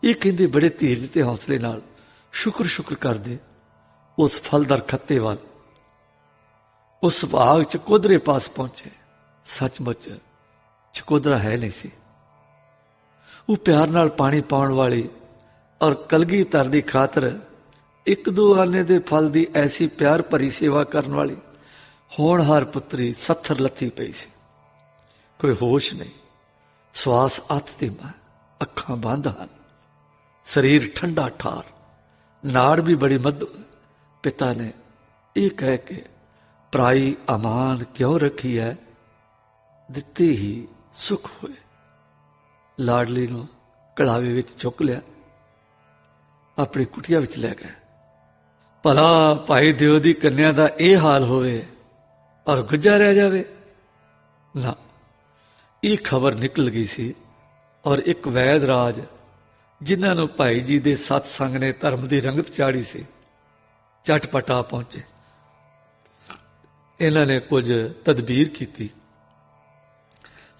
ये कहते बड़े धीरज ते हौसले नाल शुक्र शुक्र करदे उस फलदार खत्ते वाल उस भाग चकोदरे पास पहुंचे। सचमुच चकोदरा है नहीं सी। वो प्यार नाल पानी पाउण वाली और कलगीधर दी खातर एक दो आने दे फल दी ऐसी प्यार भरी सेवा करने वाली होनहार पुत्री सत्थर लथी पई सी। कोई होश नहीं, श्वास अत धीमा, अखां बंद हन, शरीर ठंडा ठार, नाड़ भी बड़ी मध। पिता ने यह कह के पराई अमान क्यों रखी है, दिते ही सुख होए। लाडली नूं कड़ावे विच चुक लिया, अपनी कुटिया विच लै गए। भला भाई देव दी कन्या दा यह हाल होवे और गुज्जा रह जावे ना। ये खबर निकल गई सी और एक वैद राज जिन्होंने भाई जी दे सत्संग ने धर्म की रंगत चाड़ी सी, झटपट आ पहुंचे। इन्होंने कुछ तदबीर की,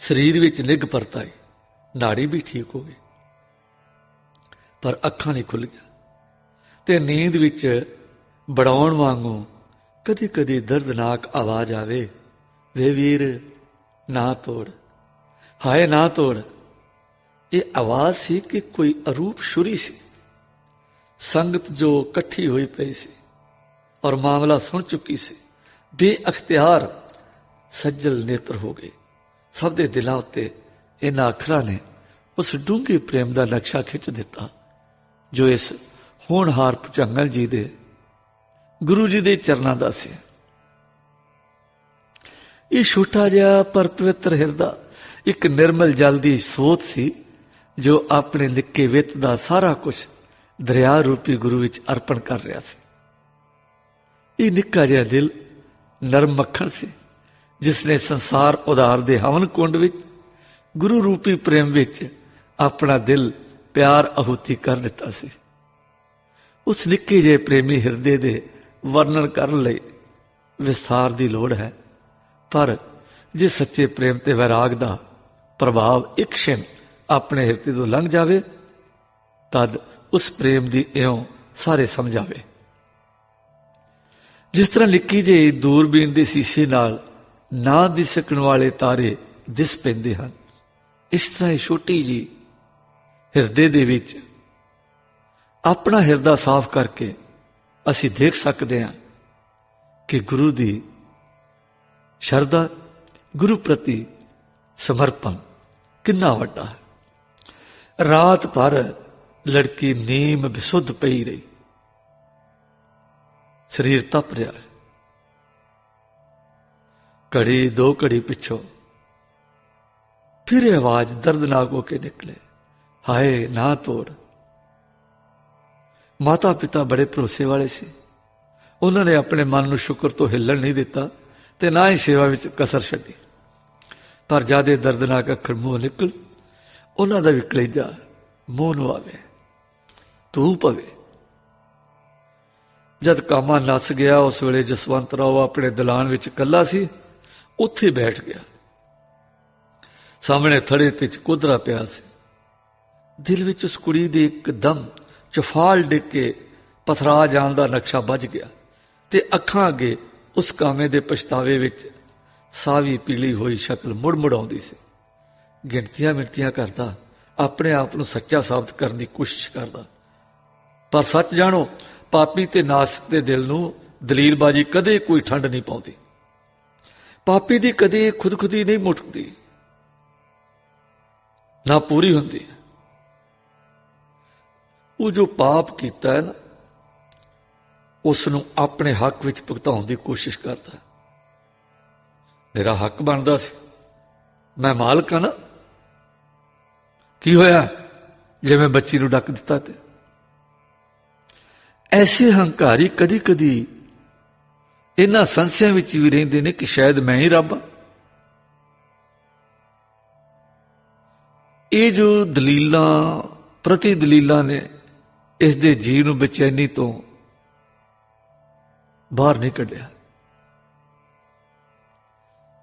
शरीर विच निग परताई, नाड़ी भी ठीक हो गई, पर अखां नहीं खुल गया ते नींद विच बड़ाउण वांगू कदी कदी दर्दनाक आवाज आवे, वे वीर ना तोड़, हाय ना तोड़। ये आवाज सी कि कोई अरूप छुरी सी। संगत जो कट्ठी हुई पई सी और मामला सुन चुकी सी, बेअख्तियार सज्जल नेत्र हो गए। सब दे दिलां उत्ते इन्हां अखरां ने उस डूंघे प्रेम का नक्शा खिंच दिता जो इस होनहार भुजंगल जी दे गुरु जी दे चरनां दा सी। ये छोटा जिहा पर पवित्र हिरदा एक निर्मल जल की सोत सी जो अपने निक्के वित का सारा कुछ दरिया रूपी गुरु विच अर्पण कर रहा सी। ये निक्का जिहा दिल नरम मक्खन सी जिसने संसार उधार दे हवन कुंड विच गुरु रूपी प्रेम विच अपना दिल प्यार आहुति कर दिता सी। उस निक्के जिहे प्रेमी हिरदे दे वर्णन करने लई विस्तार की लोड़ है, पर जे सच्चे प्रेम ते वैराग दा प्रभाव एक क्षण अपने हिरदे तो लंघ जावे तद उस प्रेम दी इयों सारे समझावे। जिस तरह निक्की जी दूरबीन दे शीशे नाल ना दिस सकण वाले तारे दिस पैंदे हन, इस तरह छोटी जी ਹਿਰਦੇ ਦੇ ਵਿੱਚ ਆਪਣਾ ਹਿਰਦਾ ਸਾਫ਼ ਕਰਕੇ ਅਸੀਂ ਦੇਖ ਸਕਦੇ ਹਾਂ ਕਿ ਗੁਰੂ ਦੀ ਸ਼ਰਧਾ, ਗੁਰੂ ਪ੍ਰਤੀ ਸਮਰਪਣ ਕਿੰਨਾ ਵੱਡਾ ਹੈ। ਰਾਤ ਭਰ ਲੜਕੀ ਨੀਮ ਬਿਸੁੱਧ ਪਈ ਰਹੀ, ਸਰੀਰ ਤਪ ਰਿਹਾ। ਘੜੀ ਦੋ ਘੜੀ ਪਿੱਛੋਂ ਫਿਰ ਇਹ ਆਵਾਜ਼ ਦਰਦਨਾਕ ਹੋ ਕੇ ਨਿਕਲੇ, ਹਾਏ ਨਾ ਤੋੜ। ਮਾਤਾ ਪਿਤਾ ਬੜੇ ਭਰੋਸੇ ਵਾਲੇ ਸੀ, ਉਹਨਾਂ ਨੇ ਆਪਣੇ ਮਨ ਨੂੰ ਸ਼ੁਕਰ ਤੋਂ ਹਿੱਲਣ ਨਹੀਂ ਦਿੱਤਾ ਤੇ ਨਾ ਹੀ ਸੇਵਾ ਵਿੱਚ ਕਸਰ ਛੱਡੀ। ਪਰ ਜਦ ਇਹ ਦਰਦਨਾਕ ਅੱਖਰ ਮੂੰਹ ਨਿਕਲ, ਉਹਨਾਂ ਦਾ ਵੀ ਕਲੇਜਾ ਮੂੰਹ ਨੂੰ ਆਵੇ, ਧੂਹ ਪਵੇ। ਜਦ ਕਾਮਾ ਨੱਸ ਗਿਆ, ਉਸ ਵੇਲੇ ਜਸਵੰਤ ਰਾਓ ਆਪਣੇ ਦਲਾਨ ਵਿੱਚ ਇਕੱਲਾ ਸੀ, ਉੱਥੇ ਬੈਠ ਗਿਆ। ਸਾਹਮਣੇ ਥੜੇ ਤੇ ਚਕੋਦਰਾ ਪਿਆ ਸੀ। ਦਿਲ ਵਿੱਚ ਉਸ ਕੁੜੀ ਦੇ ਇੱਕਦਮ ਚਫਾਲ ਡਿੱਗ ਕੇ ਪਥਰਾ ਜਾਣ ਦਾ ਨਕਸ਼ਾ ਵੱਜ ਗਿਆ ਤੇ ਅੱਖਾਂ ਅੱਗੇ ਉਸ ਕਾਮੇ ਦੇ ਪਛਤਾਵੇ ਵਿੱਚ ਸਾਵੀ ਪੀਲੀ ਹੋਈ ਸ਼ਕਲ ਮੁੜ ਮੁੜ ਆਉਂਦੀ ਸੀ। ਗਿਣਤੀਆਂ ਮਿਣਤੀਆਂ ਕਰਦਾ, ਆਪਣੇ ਆਪ ਨੂੰ ਸੱਚਾ ਸਾਬਤ ਕਰਨ ਦੀ ਕੋਸ਼ਿਸ਼ ਕਰਦਾ। ਪਰ ਸੱਚ ਜਾਣੋ, ਪਾਪੀ ਤੇ ਨਾਸਕ ਦੇ ਦਿਲ ਨੂੰ ਦਲੀਲਬਾਜ਼ੀ ਕਦੇ ਕੋਈ ਠੰਡ ਨਹੀਂ ਪਾਉਂਦੀ। ਪਾਪੀ ਦੀ ਕਦੇ ਖੁਦਖੁਦੀ ਨਹੀਂ ਮੁੱਕਦੀ, ਨਾ ਪੂਰੀ ਹੁੰਦੀ। ਉਹ ਜੋ ਪਾਪ ਕੀਤਾ ਹੈ ਨਾ, ਉਸ ਨੂੰ ਆਪਣੇ ਹੱਕ ਵਿੱਚ ਭੁਗਤਾਉਣ ਦੀ ਕੋਸ਼ਿਸ਼ ਕਰਦਾ। ਮੇਰਾ ਹੱਕ ਬਣਦਾ ਸੀ, ਮੈਂ ਮਾਲਕ ਹਾਂ ਨਾ, ਕੀ ਹੋਇਆ ਜੇ ਮੈਂ ਬੱਚੀ ਨੂੰ ਡੱਕ ਦਿੱਤਾ? ਤੇ ਐਸੇ ਹੰਕਾਰੀ ਕਦੀ ਕਦੀ ਇਹਨਾਂ ਸੰਸਿਆਂ ਵਿੱਚ ਵੀ ਰਹਿੰਦੇ ਨੇ ਕਿ ਸ਼ਾਇਦ ਮੈਂ ਹੀ ਰੱਬ ਹਾਂ। ਇਹ ਜੋ ਦਲੀਲਾਂ ਪ੍ਰਤੀ ਦਲੀਲਾਂ ਨੇ, ਇਸ ਦੇ ਜੀਵ ਨੂੰ ਬੇਚੈਨੀ ਤੋਂ ਬਾਹਰ ਨਹੀਂ ਕੱਢਿਆ।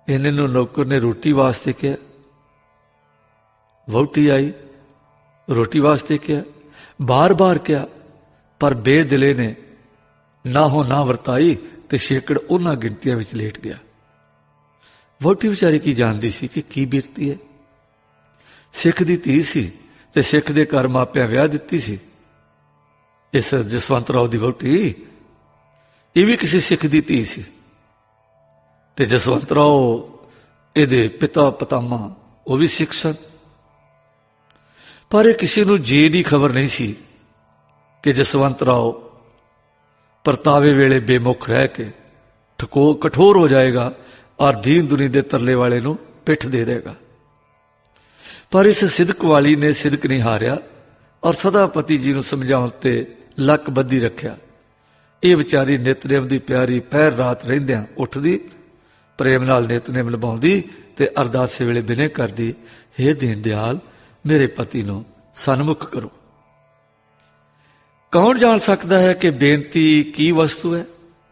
ਇਹਨਾਂ ਨੂੰ ਨੌਕਰ ਨੇ ਰੋਟੀ ਵਾਸਤੇ ਕਿਹਾ, ਵਹੁਟੀ ਆਈ, ਰੋਟੀ ਵਾਸਤੇ ਕਿਹਾ, ਬਾਰ-ਬਾਰ ਕਿਹਾ, ਪਰ ਬੇਦਿਲੇ ਨੇ ਨਾ ਹੋ ਨਾ ਵਰਤਾਈ ਤੇ ਛੇਕੜ ਉਹਨਾਂ ਗਿਣਤੀਆਂ ਵਿੱਚ ਲੇਟ ਗਿਆ। ਵਹੁਟੀ ਵਿਚਾਰੀ ਕੀ ਜਾਣਦੀ ਸੀ ਕਿ ਕੀ ਬੀਤਦੀ ਹੈ। ਸਿੱਖ ਦੀ ਧੀ ਸੀ ਤੇ ਸਿੱਖ ਦੇ ਘਰ ਮਾਪਿਆਂ ਵਿਆਹ ਦਿੱਤੀ ਸੀ। ਇਸ ਜਸਵੰਤ ਰਾਓ ਦੀ ਵਹੁਟੀ ਇਹ ਵੀ ਕਿਸੇ ਸਿੱਖ ਦੀ ਧੀ ਸੀ ਤੇ ਜਸਵੰਤ ਰਾਓ ਇਹਦੇ ਪਿਤਾ ਪਤਾਮਾ ਉਹ ਵੀ ਸਿੱਖ ਸਨ। ਪਰ ਇਹ ਕਿਸੇ ਨੂੰ ਜੇ ਦੀ ਖਬਰ ਨਹੀਂ ਸੀ ਕਿ ਜਸਵੰਤ ਰਾਓ ਪਰਤਾਵੇ ਵੇਲੇ ਬੇਮੁਖ ਰਹਿ ਕੇ ਕਠੋਰ ਹੋ ਜਾਏਗਾ ਔਰ ਦੀਨ ਦੁਨੀ ਦੇ ਤਰਲੇ ਵਾਲੇ ਨੂੰ ਪਿੱਠ ਦੇ ਦੇਗਾ। ਪਰ ਇਸ ਸਿਦਕ ਵਾਲੀ ਨੇ ਸਿਦਕ ਨਹੀਂ ਹਾਰਿਆ ਔਰ ਸਦਾ ਪਤੀ ਜੀ ਨੂੰ ਸਮਝਾਉਣ ਤੇ ਲੱਕ ਬੱਧੀ ਰੱਖਿਆ। ਇਹ ਵਿਚਾਰੀ ਨਿਤਨੇਮ ਦੀ ਪਿਆਰੀ ਪਹਿਰ ਰਾਤ ਰਹਿੰਦਿਆਂ ਉੱਠਦੀ, ਪ੍ਰੇਮ ਨਾਲ ਨਿਤਨੇਮ ਨਿਭਾਉਂਦੀ ਤੇ ਅਰਦਾਸੇ ਵੇਲੇ ਬਿਨੇ ਕਰਦੀ, ਹੇ ਦੀਨ ਦਿਆਲ ਮੇਰੇ ਪਤੀ ਨੂੰ ਸਨਮੁਖ ਕਰੋ। ਕੌਣ ਜਾਣ ਸਕਦਾ ਹੈ ਕਿ ਬੇਨਤੀ ਕੀ ਵਸਤੂ ਹੈ?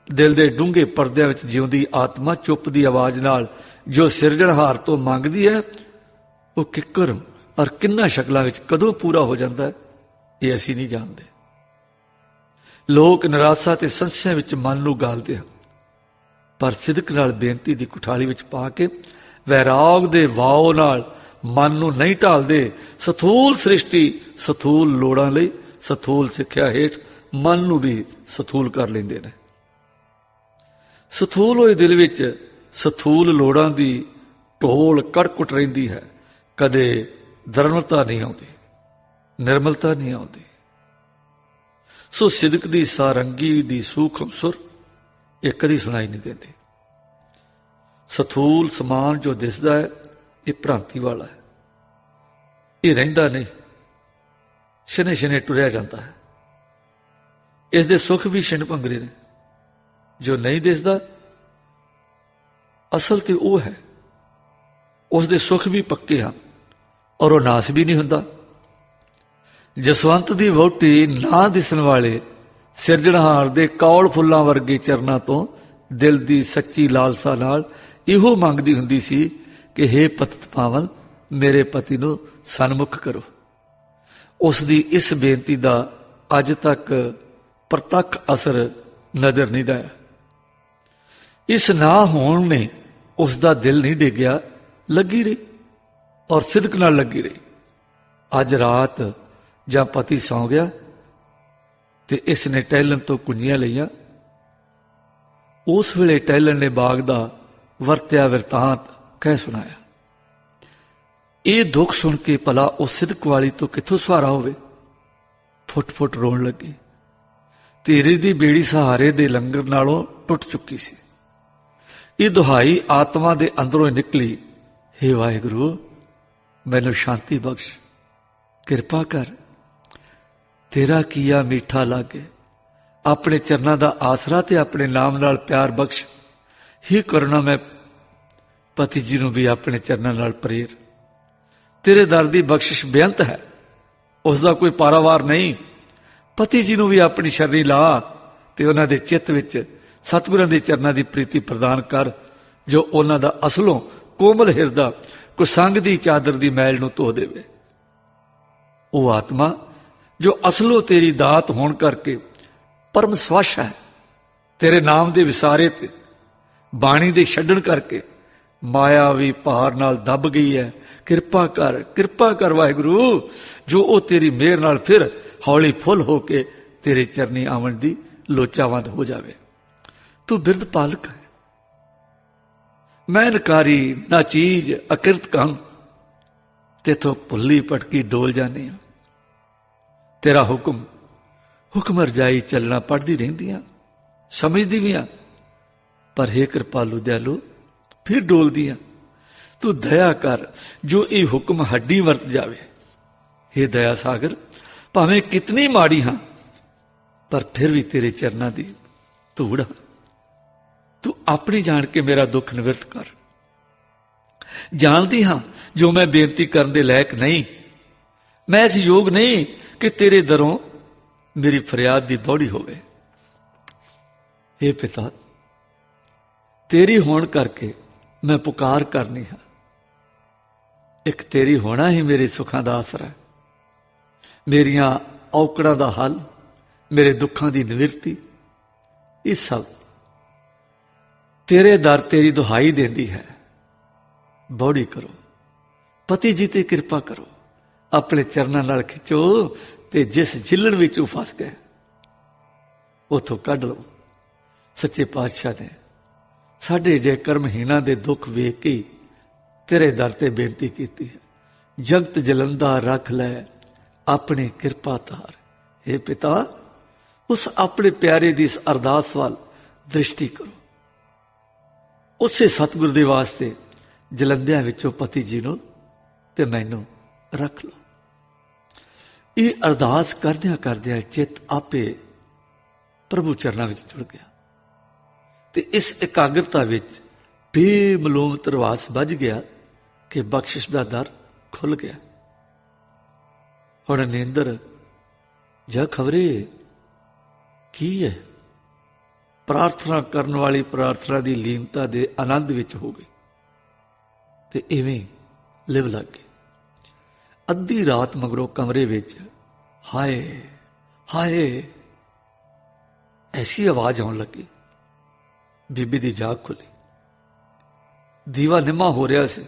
ਦਿਲ ਦੇ ਡੂੰਘੇ ਪਰਦਿਆਂ ਵਿੱਚ ਜਿਉਂਦੀ ਆਤਮਾ ਚੁੱਪ ਦੀ ਆਵਾਜ਼ ਨਾਲ ਜੋ ਸਿਰਜਣਹਾਰ ਤੋਂ ਮੰਗਦੀ ਹੈ, ਉਹ ਕਿੱਕਰ ਔਰ ਕਿੰਨਾ ਸ਼ਕਲਾਂ ਵਿੱਚ ਕਦੋਂ ਪੂਰਾ ਹੋ ਜਾਂਦਾ ਹੈ, ਇਹ ਅਸੀਂ ਨਹੀਂ ਜਾਣਦੇ। ਲੋਕ ਨਿਰਾਸ਼ਾ ਤੇ ਸੰਸ਼ਿਆਂ ਵਿੱਚ ਮਨ ਨੂੰ ਗਾਲਦੇ ਹਨ, ਪਰ ਸਿਦਕ ਨਾਲ ਬੇਨਤੀ ਦੀ ਕੁਠਾਲੀ ਵਿੱਚ ਪਾ ਕੇ ਵੈਰਾਗ ਦੇ ਵਾਓ ਨਾਲ ਮਨ ਨੂੰ ਨਹੀਂ ਢਾਲਦੇ। ਸਥੂਲ ਸ੍ਰਿਸ਼ਟੀ ਸਥੂਲ ਲੋੜਾਂ ਲਈ ਸਥੂਲ ਸਿੱਖਿਆ ਹੇਠ ਮਨ ਨੂੰ ਵੀ ਸਥੂਲ ਕਰ ਲੈਂਦੇ ਨੇ। ਸਥੂਲ ਹੋਏ ਦਿਲ ਵਿੱਚ ਸਥੂਲ ਲੋੜਾਂ ਦੀ ਢੋਲ ਕੜਕੁੱਟ ਰਹਿੰਦੀ ਹੈ। ਕਦੇ ਦਰਮਲਤਾ ਨਹੀਂ ਆਉਂਦੀ, ਨਿਰਮਲਤਾ ਨਹੀਂ ਆਉਂਦੀ। ਸੋ ਸਿਦਕ ਦੀ ਸਾਰੰਗੀ ਦੀ ਸੂਖਮ ਸੁਰ ਇਹ ਕਦੀ ਸੁਣਾਈ ਨਹੀਂ ਦਿੰਦੀ। ਸਥੂਲ ਸਮਾਨ ਜੋ ਦਿਸਦਾ ਹੈ ਇਹ ਭ੍ਰਾਂਤੀ ਵਾਲਾ ਹੈ, ਇਹ ਰਹਿੰਦਾ ਨਹੀਂ, ਸ਼ਨੇ ਸ਼ਨੇ ਟੁਰਿਆ ਜਾਂਦਾ ਹੈ। ਇਸ ਦੇ ਸੁੱਖ ਵੀ ਛਿਣ ਭੰਗਰੇ ਨੇ। ਜੋ ਨਹੀਂ ਦਿਸਦਾ ਅਸਲ ਤੇ ਉਹ ਹੈ, ਉਸ ਦੇ ਸੁੱਖ ਵੀ ਪੱਕੇ ਹਨ ਔਰ ਉਹ ਨਾਸ ਵੀ ਨਹੀਂ ਹੁੰਦਾ। ਜਸਵੰਤ ਦੀ ਵਹੁਟੀ ਨਾ ਦਿਸਣ ਵਾਲੇ ਸਿਰਜਣਹਾਰ ਦੇ ਕੌਲ ਫੁੱਲਾਂ ਵਰਗੇ ਚਰਨਾਂ ਤੋਂ ਦਿਲ ਦੀ ਸੱਚੀ ਲਾਲਸਾ ਨਾਲ ਇਹੋ ਮੰਗਦੀ ਹੁੰਦੀ ਸੀ ਕਿ ਹੇ ਪਤਿਤ ਪਾਵਨ ਮੇਰੇ ਪਤੀ ਨੂੰ ਸਨਮੁਖ ਕਰੋ। ਉਸ ਦੀ ਇਸ ਬੇਨਤੀ ਦਾ ਅੱਜ ਤੱਕ ਪ੍ਰਤੱਖ ਅਸਰ ਨਜ਼ਰ ਨਹੀਂ ਆਇਆ। ਇਸ ਨਾ ਹੋਣ ਨੇ ਉਸ ਦਾ ਦਿਲ ਨਹੀਂ ਡਿੱਗਿਆ, ਲੱਗੀ ਰਹੀ ਔਰ ਸਿਦਕ ਨਾਲ ਲੱਗੀ ਰਹੀ। ਅੱਜ ਰਾਤ ਜਾਂ ਪਤੀ ਸੌਂ ਗਿਆ ਤੇ ਇਸ ਨੇ ਟਹਿਲਣ ਤੋਂ ਕੁੰਜੀਆਂ ਲਈਆਂ। ਉਸ ਵੇਲੇ ਟਹਿਲਣ ਨੇ ਬਾਗ ਦਾ ਵਰਤਿਆ ਵਰਤਾਂਤ ਕਹਿ ਸੁਣਾਇਆ। ਇਹ ਦੁੱਖ ਸੁਣ ਕੇ ਭਲਾ ਉਸ ਸਿਦਕ ਵਾਲੀ ਤੋਂ ਕਿੱਥੋਂ ਸਹਾਰਾ ਹੋਵੇ। ਫੁੱਟ ਫੁੱਟ ਰੋਣ ਲੱਗੀ। ਤੇਰੇ ਦੀ ਬੇੜੀ ਸਹਾਰੇ ਦੇ ਲੰਗਰ ਨਾਲੋਂ ਟੁੱਟ ਚੁੱਕੀ ਸੀ। ਇਹ ਦੁਹਾਈ ਆਤਮਾ ਦੇ ਅੰਦਰੋਂ ਨਿਕਲੀ, ਹੇ ਵਾਹਿਗੁਰੂ ਮੈਨੂੰ ਸ਼ਾਂਤੀ ਬਖਸ਼, ਕਿਰਪਾ ਕਰ, ਤੇਰਾ ਕੀਆ ਮਿੱਠਾ ਲਾਗੇ, ਆਪਣੇ ਚਰਨਾਂ ਦਾ ਆਸਰਾ ਤੇ ਆਪਣੇ ਨਾਮ ਨਾਲ ਪਿਆਰ ਬਖਸ਼। ਹੀ ਕਰਨਾ ਮੈਂ ਪਤੀ ਜੀ ਨੂੰ ਵੀ ਆਪਣੇ ਚਰਨਾਂ ਨਾਲ ਪ੍ਰੇਰ। ਤੇਰੇ ਦਰ ਦੀ ਬਖਸ਼ਿਸ਼ ਬੇਅੰਤ ਹੈ, ਉਸ ਦਾ ਕੋਈ ਪਾਰਾਵਾਰ ਨਹੀਂ। ਪਤੀ ਜੀ ਨੂੰ ਵੀ ਆਪਣੀ ਸ਼ਰਣੀ ਲਾ ਤੇ ਉਹਨਾਂ ਦੇ ਚਿੱਤ ਵਿੱਚ ਸਤਿਗੁਰਾਂ ਦੇ ਚਰਨਾਂ ਦੀ ਪ੍ਰੀਤੀ ਪ੍ਰਦਾਨ ਕਰ, ਜੋ ਉਹਨਾਂ ਦਾ ਅਸਲੋਂ ਕੋਮਲ ਹਿਰਦਾ ਕੁਸੰਗ ਦੀ ਚਾਦਰ ਦੀ ਮੈਲ ਨੂੰ ਧੋ ਦੇਵੇ। ਉਹ ਆਤਮਾ ਜੋ ਅਸਲੋਂ ਤੇਰੀ ਦਾਤ ਹੋਣ ਕਰਕੇ ਪਰਮ ਸਵੱਛ ਹੈ, ਤੇਰੇ ਨਾਮ ਦੇ ਵਿਸਾਰੇ ਤੇ ਬਾਣੀ ਦੇ ਛੱਡਣ ਕਰਕੇ ਮਾਇਆਵੀ ਭਾਰ ਨਾਲ ਦੱਬ ਗਈ ਹੈ। ਕਿਰਪਾ ਕਰ, ਕਿਰਪਾ ਕਰ ਵਾਹਿਗੁਰੂ, ਜੋ ਉਹ ਤੇਰੀ ਮਿਹਰ ਨਾਲ ਫਿਰ ਹੌਲੀ ਫੁੱਲ ਹੋ ਕੇ ਤੇਰੇ ਚਰਨੀ ਆਵਣ ਦੀ ਲੋਚਾਵੰਦ ਹੋ ਜਾਵੇ। ਤੂੰ ਬਿਰਧ ਪਾਲਕ ਹੈ, ਮੈਂ ਨਕਾਰੀ ਨਾ ਚੀਜ਼ ਅਕਿਰਤ ਕੰਮ, ਤੇਥੋਂ ਭੁੱਲੀ ਭਟਕੀ ਡੋਲ ਜਾਨੇ ਆ। ਤੇਰਾ ਹੁਕਮ ਰਜਾਈ ਚੱਲਣਾ ਪੜਦੀ ਰਹਿੰਦੀਆਂ, ਸਮਝਦੀ ਵੀ ਆ, ਪਰ ਹੇ ਕਿਰਪਾਲੂ ਦਿਆਲੂ ਫਿਰ ਡੋਲਦੀਆਂ। ਤੂੰ ਦਇਆ ਕਰ, ਜੋ ਇਹ ਹੁਕਮ ਹੱਡੀ ਵਰਤ ਜਾਵੇ। ਹੇ ਦਇਆ ਸਾਗਰ, ਭਾਵੇਂ ਕਿਤਨੀ ਮਾੜੀ ਹਾਂ ਪਰ ਫਿਰ ਵੀ ਤੇਰੇ ਚਰਨਾਂ ਦੀ ਧੂੜ ਹਾਂ। ਤੂੰ ਆਪਣੀ ਜਾਣ ਕੇ ਮੇਰਾ ਦੁੱਖ ਨਿਵਰਤ ਕਰ। ਜਾਣਦੀ ਹਾਂ ਜੋ ਮੈਂ ਬੇਨਤੀ ਕਰਨ ਦੇ ਲਾਇਕ ਨਹੀਂ, ਮੈਂ ਇਸ ਯੋਗ ਨਹੀਂ ਕਿ ਤੇਰੇ ਦਰੋਂ ਮੇਰੀ ਫਰਿਆਦ ਦੀ ਬੌੜੀ ਹੋਵੇ। ਹੇ ਪਿਤਾ, ਤੇਰੀ ਹੋਣ ਕਰਕੇ ਮੈਂ ਪੁਕਾਰ ਕਰਨੀ ਹਾਂ। ਇੱਕ ਤੇਰੀ ਹੋਣਾ ਹੀ ਮੇਰੇ ਸੁੱਖਾਂ ਦਾ ਆਸਰਾ, ਮੇਰੀਆਂ ਔਕੜਾਂ ਦਾ ਹੱਲ, ਮੇਰੇ ਦੁੱਖਾਂ ਦੀ ਨਿਵਰਤੀ। ਇਹ ਸਭ ਤੇਰੇ ਦਰ ਤੇਰੀ ਦੁਹਾਈ ਦਿੰਦੀ ਹੈ। ਬੌੜੀ ਕਰੋ, ਪਤੀ ਜੀ ਤੇ ਕਿਰਪਾ ਕਰੋ, ਆਪਣੇ ਚਰਨਾਂ ਨਾਲ ਖਿੱਚੋ ਤੇ ਜਿਸ ਜਿੱਲਣ ਵਿੱਚ ਉਹ ਫਸ ਗਏ ਉਥੋਂ ਕੱਢ ਲਓ। ਸੱਚੇ ਪਾਤਸ਼ਾਹ ਨੇ ਸਾਡੇ ਜੇ ਕਰਮਹੀਣਾਂ ਦੇ ਦੁੱਖ ਵੇਖ ਕੇ ਤੇਰੇ ਦਰ ਤੇ ਬੇਨਤੀ ਕੀਤੀ ਹੈ, ਜਗਤ ਜਲੰਦਾ ਰੱਖ ਲੈ ਆਪਣੀ ਕਿਰਪਾ ਧਾਰ। हे ਪਿਤਾ, ਉਸ ਆਪਣੇ ਪਿਆਰੇ ਦੀ ਇਸ ਅਰਦਾਸ ਵੱਲ ਦ੍ਰਿਸ਼ਟੀ ਕਰੋ। ਉਸੇ ਸਤਿਗੁਰ ਦੇ ਵਾਸਤੇ ਜਲੰਧਿਆਂ ਵਿੱਚੋਂ ਪਤੀ ਜੀ ਨੂੰ ਤੇ ਮੈਨੂੰ ਰੱਖ ਲਓ। ਇਹ ਅਰਦਾਸ ਕਰਦਿਆਂ ਕਰਦਿਆਂ ਚਿੱਤ ਆਪੇ ਪ੍ਰਭੂ ਚਰਨਾਂ ਵਿੱਚ ਜੁੜ ਗਿਆ ਤੇ ਇਸ ਇਕਾਗਰਤਾ ਵਿੱਚ ਬੇਮਲੂਮ ਧਰਵਾਸ ਵੱਜ ਗਿਆ ਕਿ ਬਖਸ਼ਿਸ਼ ਦਾ ਦਰ ਖੁੱਲ ਗਿਆ। ਹੁਣ ਨੀਂਦਰ ਜਾਂ ਖਬਰੇ ਕੀ ਹੈ, ਪ੍ਰਾਰਥਨਾ ਕਰਨ ਵਾਲੀ ਪ੍ਰਾਰਥਨਾ ਦੀ ਲੀਨਤਾ ਦੇ ਆਨੰਦ ਵਿੱਚ ਹੋ ਗਈ ਤੇ ਇਵੇਂ ਲਿਵ ਲੱਗ ਗਈ। ਅੱਧੀ ਰਾਤ ਮਗਰੋਂ ਕਮਰੇ ਵਿੱਚ ਹਾਏ ਹਾਏ ਐਸੀ ਆਵਾਜ਼ ਆਉਣ ਲੱਗੀ। ਬੀਬੀ ਦੀ ਜਾਗ ਖੁੱਲੀ, ਦੀਵਾ ਨਿਮਾ ਹੋ ਰਿਹਾ ਸੀ,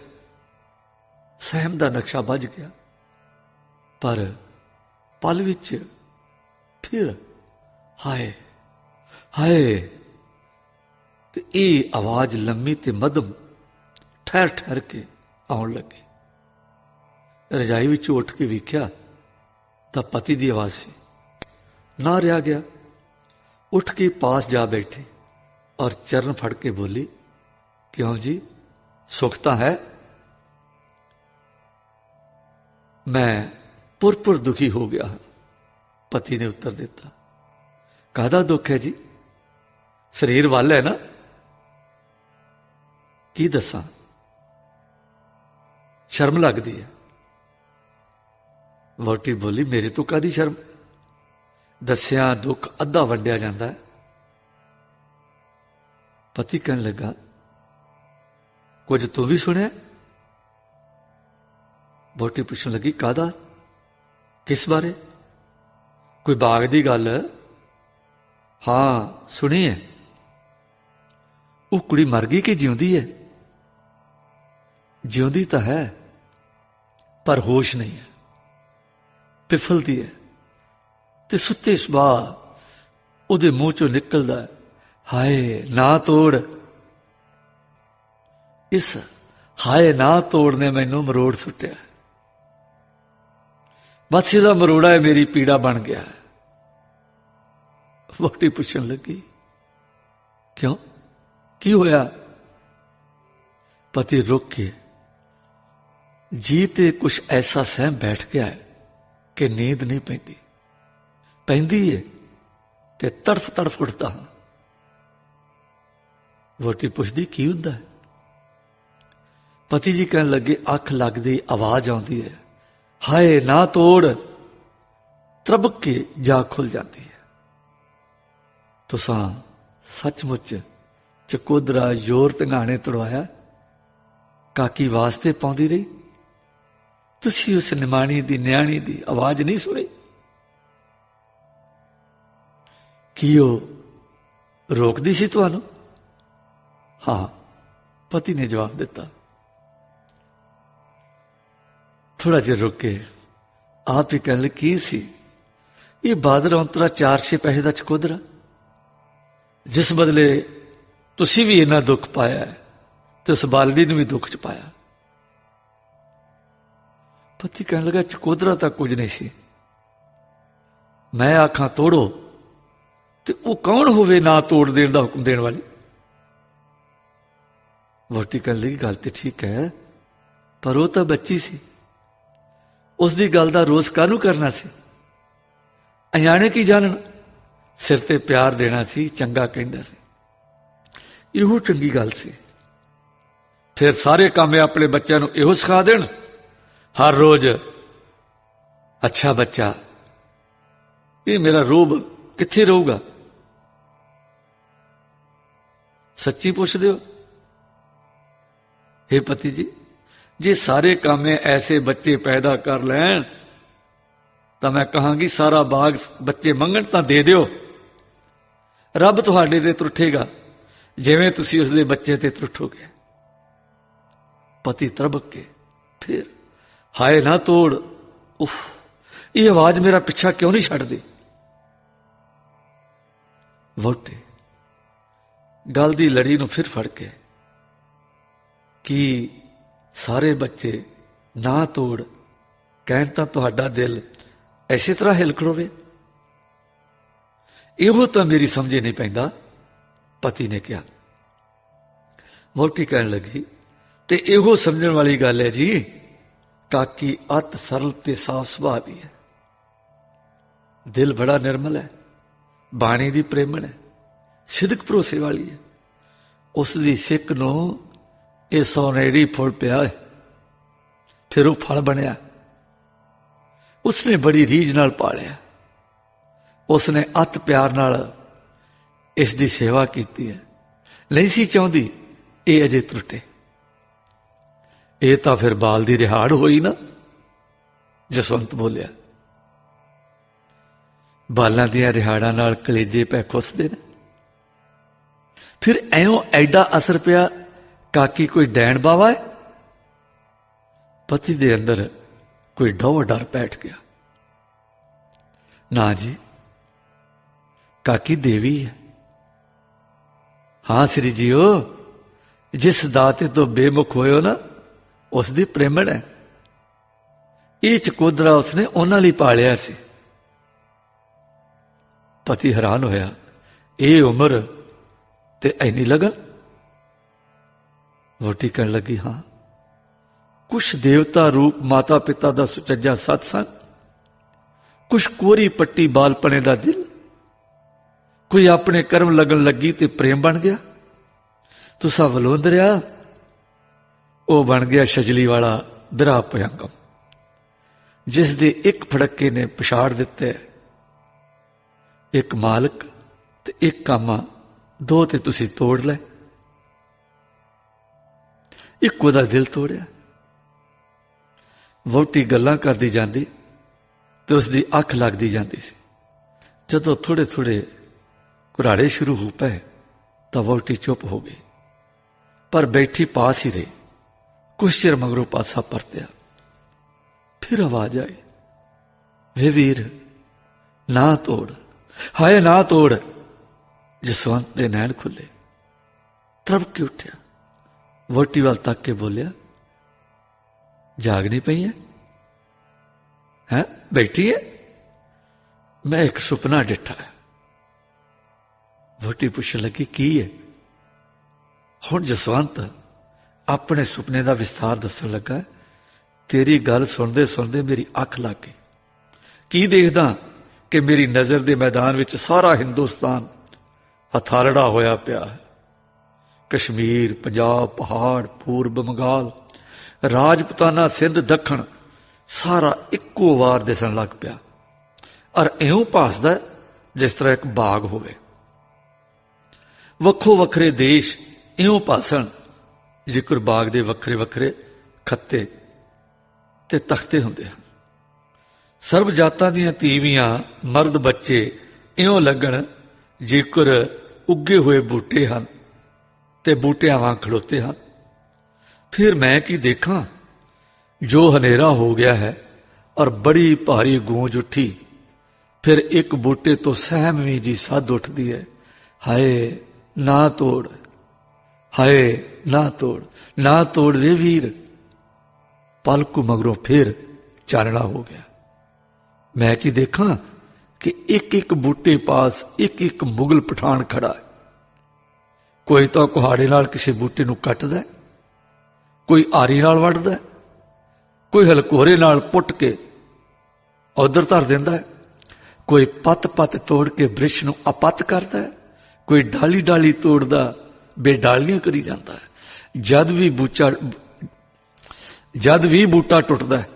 ਸਹਿਮ ਦਾ ਨਕਸ਼ਾ ਵੱਜ ਗਿਆ, ਪਰ ਪਲ ਵਿੱਚ ਫਿਰ ਹਾਏ ਹਾਏ ਤੇ ਇਹ ਆਵਾਜ਼ ਲੰਮੀ ਤੇ ਮਧਮ ਠਹਿਰ ਠਹਿਰ ਕੇ ਆਉਣ ਲੱਗੀ। ਰਜਾਈ ਵਿੱਚ ਉੱਠ ਕੇ ਵੇਖਿਆ ਤਾਂ ਪਤੀ ਦੀ ਆਵਾਜ਼ ਸੀ। ਨਾ ਰਿਹਾ ਗਿਆ, ਉੱਠ ਕੇ ਪਾਸ ਜਾ ਬੈਠੀ ਔਰ ਚਰਨ ਫੜ ਕੇ ਬੋਲੀ, ਕਿਉਂ ਜੀ, ਸੁੱਖ ਤਾਂ ਹੈ? ਮੈਂ ਪੁਰ ਦੁਖੀ ਹੋ ਗਿਆ ਹਾਂ। ਪਤੀ ਨੇ ਉੱਤਰ ਦਿੱਤਾ, ਕਾਹਦਾ ਦੁੱਖ ਹੈ ਜੀ? ਸਰੀਰ ਵੱਲ ਹੈ ਨਾ। ਕੀ ਦੱਸਾਂ, ਸ਼ਰਮ ਲੱਗਦੀ ਹੈ। ਵਹੁਟੀ ਬੋਲੀ, ਮੇਰੇ ਤੋਂ ਕਾਹਦੀ ਸ਼ਰਮ? ਦੱਸਿਆ ਦੁੱਖ ਅੱਧਾ ਵੰਡਿਆ ਜਾਂਦਾ ਹੈ। ਪਤੀ ਕਹਿਣ ਲੱਗਾ, ਕੁਝ ਤੂੰ ਵੀ ਸੁਣਿਆ? ਵਹੁਟੀ ਪੁੱਛਣ ਲੱਗੀ, ਕਾਹਦਾ, ਕਿਸ ਬਾਰੇ? ਕੋਈ ਬਾਗ ਦੀ ਗੱਲ? ਹਾਂ ਸੁਣੀ ਹੈ। ਉਹ ਕੁੜੀ ਮਰ ਗਈ ਕਿ ਜਿਉਂਦੀ ਹੈ? ਜਿਉਂਦੀ ਤਾਂ ਹੈ ਪਰ ਹੋਸ਼ ਨਹੀਂ ਹੈ। पिफलती है ते सुत्ते सुबाह ਉਹਦੇ ਮੂੰਹ ਚੋਂ ਨਿਕਲਦਾ ਹਾਏ ਨਾ ਤੋੜ। ਇਸ ਹਾਏ ਨਾ ਤੋੜ ਨੇ ਮੈਨੂੰ ਮਰੋੜ ਸੁੱਟਿਆ। ਬਸ ਇਹਦਾ ਮਰੋੜਾ ਹੈ, ਮੇਰੀ ਪੀੜਾ ਬਣ ਗਿਆ। ਵਹੁਟੀ ਪੁੱਛਣ ਲੱਗੀ ਕਿਉਂ, ਕੀ ਹੋਇਆ? ਪਤੀ ਰੁਕ ਕੇ ਜੀ ਤੇ ਕੁਛ ਐਸਾ ਸਹਿਮ ਬੈਠ ਗਿਆ ਹੈ ਕਿ ਨੀਂਦ ਨਹੀਂ ਪੈਂਦੀ, ਪੈਂਦੀ ਹੈ ਤੇ ਤੜਫ ਤੜਫ ਉੱਠਦਾ ਹਾਂ। ਵਹੁਟੀ ਪੁੱਛਦੀ ਕੀ ਹੁੰਦਾ ਹੈ? ਪਤੀ ਜੀ ਕਹਿਣ ਲੱਗੇ ਅੱਖ ਲੱਗਦੀ ਆਵਾਜ਼ ਆਉਂਦੀ ਹੈ, ਹਾਏ ਨਾ ਤੋੜ। ਤਰਬਕ ਕੇ ਜਾਗ ਖੁੱਲ ਜਾਂਦੀ ਹੈ। ਤੁਸਾਂ ਸੱਚਮੁੱਚ ਚਕੋਦਰਾ ਜ਼ੋਰ ਧੰਗਾਣੇ ਤੁੜਵਾਇਆ, ਕਾਕੀ ਵਾਸਤੇ ਪਾਉਂਦੀ ਰਹੀ। ਤੁਸੀਂ ਉਸ ਨਿਮਾਣੀ ਦੀ ਨਿਆਣੀ ਦੀ ਆਵਾਜ਼ ਨਹੀਂ ਸੁਣੀ? ਕੀ ਉਹ ਰੋਕਦੀ ਸੀ ਤੁਹਾਨੂੰ? ਹਾਂ, ਪਤੀ ਨੇ ਜਵਾਬ ਦਿੱਤਾ। ਥੋੜਾ ਜਿਹਾ ਰੁਕ ਕੇ ਆਪ ਹੀ ਕਹਿਣ ਲੱਗੀ ਕੀ ਸੀ? ਇਹ ਬਾਦਰ ਔਂਤਰਾ 4-6 ਪੈਸੇ ਦਾ ਚਕੋਦਰਾ, ਜਿਸ ਬਦਲੇ ਤੁਸੀਂ ਵੀ ਇੰਨਾ ਦੁੱਖ ਪਾਇਆ ਤੇ ਉਸ ਬਾਲੜੀ ਨੂੰ ਵੀ ਦੁੱਖ ਚ ਪਾਇਆ। ਪਤੀ ਕਹਿਣ ਲੱਗਾ ਚਕੋਦਰਾ ਤਾਂ ਕੁਝ ਨਹੀਂ ਸੀ, ਮੈਂ ਆਖਾਂ ਤੋੜੋ ਤੇ ਉਹ ਕੌਣ ਹੋਵੇ ਨਾ ਤੋੜ ਦੇਣ ਦਾ ਹੁਕਮ ਦੇਣ ਵਾਲੀ? ਵਹੁਟੀ ਕਹਿਣ ਲੱਗੀ ਗੱਲ ਤੇ ਠੀਕ ਹੈ, ਪਰ ਉਹ ਤਾਂ ਬੱਚੀ ਸੀ, ਉਸ ਦੀ ਗੱਲ ਦਾ ਰੋਸ ਕਾਹਨੂੰ ਕਰਨਾ ਸੀ? ਅਣਜਾਣੇ ਕੀ ਜਾਣਨ, ਸਿਰ ਤੇ ਪਿਆਰ ਦੇਣਾ ਸੀ, ਚੰਗਾ ਕਹਿੰਦਾ ਸੀ, ਇਹੋ ਚੰਗੀ ਗੱਲ ਸੀ। ਫਿਰ ਸਾਰੇ ਕੰਮ ਆਪਣੇ ਬੱਚਿਆਂ ਨੂੰ ਇਹੋ ਸਿਖਾ ਦੇਣ ਹਰ ਰੋਜ਼, ਅੱਛਾ ਬੱਚਾ, ਇਹ ਮੇਰਾ ਰੋਬ ਕਿੱਥੇ ਰਹੂਗਾ? ਸੱਚੀ ਪੁੱਛਦੇ ਹੋ? हे पति जी, जे सारे काम ऐसे बच्चे पैदा कर लैन तो मैं कहांगी सारा बाग बच्चे मंगण तां दे दिओ, रब तुहाडे ते त्रुठेगा जिवें तुसीं उसदे बच्चे ते त्रुठोगे। पति तरबक के फिर हाय ना तोड़, उफ, ये आवाज मेरा पिछा क्यों नहीं छड्डदी? वोटे गल दी लड़ी नूं फिर फड़ के कि सारे बच्चे ना तोड़ कहण तां तुहाडा दिल ऐसे तरह हिल खड़ोवे, इहो तां मेरी समझे नहीं पैंदा। पति ने कहा। वोटी कहण लगी ते इहो समझण वाली गल है जी, काकी अत सरल ते साफ सुभाअ दी है, दिल बड़ा निर्मल है, बाणी दी प्रेमण है, सिदक भरोसे वाली है, उसदी सिक नूं ਇਹ ਸੋਨੇੜੀ ਫੁੱਲ ਪਿਆ ਹੈ, ਫਿਰ ਉਹ ਫਲ ਬਣਿਆ। ਉਸਨੇ ਬੜੀ ਰੀਝ ਨਾਲ ਪਾਲਿਆ, ਉਸਨੇ ਅਤ ਪਿਆਰ ਨਾਲ ਇਸ ਦੀ ਸੇਵਾ ਕੀਤੀ ਹੈ, ਨਹੀਂ ਸੀ ਚਾਹੁੰਦੀ ਇਹ ਅਜੇ ਤਰੁੱਟੇ। ਇਹ ਤਾਂ ਫਿਰ ਬਾਲ ਦੀ ਰਿਹਾੜ ਹੋਈ ਨਾ, ਜਸਵੰਤ ਬੋਲਿਆ। ਬਾਲਾਂ ਦੀਆਂ ਰਿਹਾੜਾਂ ਨਾਲ ਕਲੇਜੇ ਪੈ ਖੁੱਸਦੇ ਨੇ, ਫਿਰ ਐਉਂ ਐਡਾ ਅਸਰ ਪਿਆ काकी कोई डैन बावा है? पति दे अंदर कोई डर डर बैठ गया। ना जी, काकी देवी है। हां श्री जीओ, जिस दाते तो बेमुख होए हो ना, उसदी प्रेमण है। ये चकोदरा उसने उन्हां लई पालिया सी। पति हैरान होया, ये उम्र ते इन्नी लगन? वोटी कहने लगी हाँ, कुछ देवता रूप माता पिता का सुचज्जा सत्संग, कुछ कोरी पट्टी बालपने का दिल, कोई अपने कर्म लगन लगी ते प्रेम बन गया। तुसा वलोंदरिया वो बन गया छजली वाला बिरा भयंगम, जिस दे एक फड़के ने पछाड़ दिते, एक मालक ते एक कामा, दो ते तुसी तोड़ ले, ਇੱਕੋ ਦਾ ਦਿਲ ਤੋੜਿਆ। ਵਹੁਟੀ ਗੱਲਾਂ ਕਰਦੀ ਜਾਂਦੀ ਤੇ ਉਸਦੀ ਅੱਖ ਲੱਗਦੀ ਜਾਂਦੀ ਸੀ। ਜਦੋਂ ਥੋੜੇ ਥੋੜੇ ਘੁਰਾੜੇ ਸ਼ੁਰੂ ਹੋ ਪਏ ਤਾਂ ਵਹੁਟੀ ਚੁੱਪ ਹੋ ਗਈ, ਪਰ ਬੈਠੀ ਪਾਸ ਹੀ ਰਹੀ। ਕੁਛ ਚਿਰ ਮਗਰੋਂ ਪਾਸਾ ਪਰਤਿਆ, ਫਿਰ ਆਵਾਜ਼ ਆਈ, वे वीर ना तोड़, हाय ना तोड़। जसवंत दे नैन खुले, तड़प के उठया, वोटी वाल तक के बोलिया, जागनी पई है बैठी है? मैं एक सुपना डिठा है। वोटी पूछन लगी की है? हुण जसवंत अपने सुपने का विस्तार दसन लगा। तेरी गल सुनते सुनते मेरी अख लग गई। की देखदा कि मेरी नजर के मैदान विच सारा हिंदुस्तान हथारड़ा होया पिया है। कश्मीर, पंजाब, पहाड़, पूर्व बंगाल, राजपुताना, सिंध, दखण सारा इक्को वार दिसन लग पिया। और इउं भासदा जिस तरह एक बाग होवे। वक्खो वखरे देश इउं भासन जिकर बाग दे वखरे वखरे खत्ते ते तख्ते हुंदे हन। सर्व जातां दीयां तीवियां, मर्द, बच्चे इउं लगण जिकर उगे हुए बूटे हन ते बूटियां वांग खड़ोते हन। फिर मैं की देखा, जो हनेरा हो गया है और बड़ी भारी गूंज उठी। फिर एक बूटे तो सहमवी जी सद उठती है, हाय ना तोड़, हाय ना तोड़, ना तोड़ रे वीर। पलकू मगरों फिर चानना हो गया। मैं की देखा कि एक एक बूटे पास एक एक मुगल पठान खड़ा है। कोई तो कुहाड़े नाल किसी बूटे नूं कटदा है, कोई आरी नाल वढ़दा है, कोई हलकोरे नाल पुट के उधर धर दिंदा है, कोई पत पत तोड़ के वृक्ष नूं अपत करता है, कोई डाली डाली तोड़दा बेडालियां करी जाता है। जद भी बूटा टुटदा है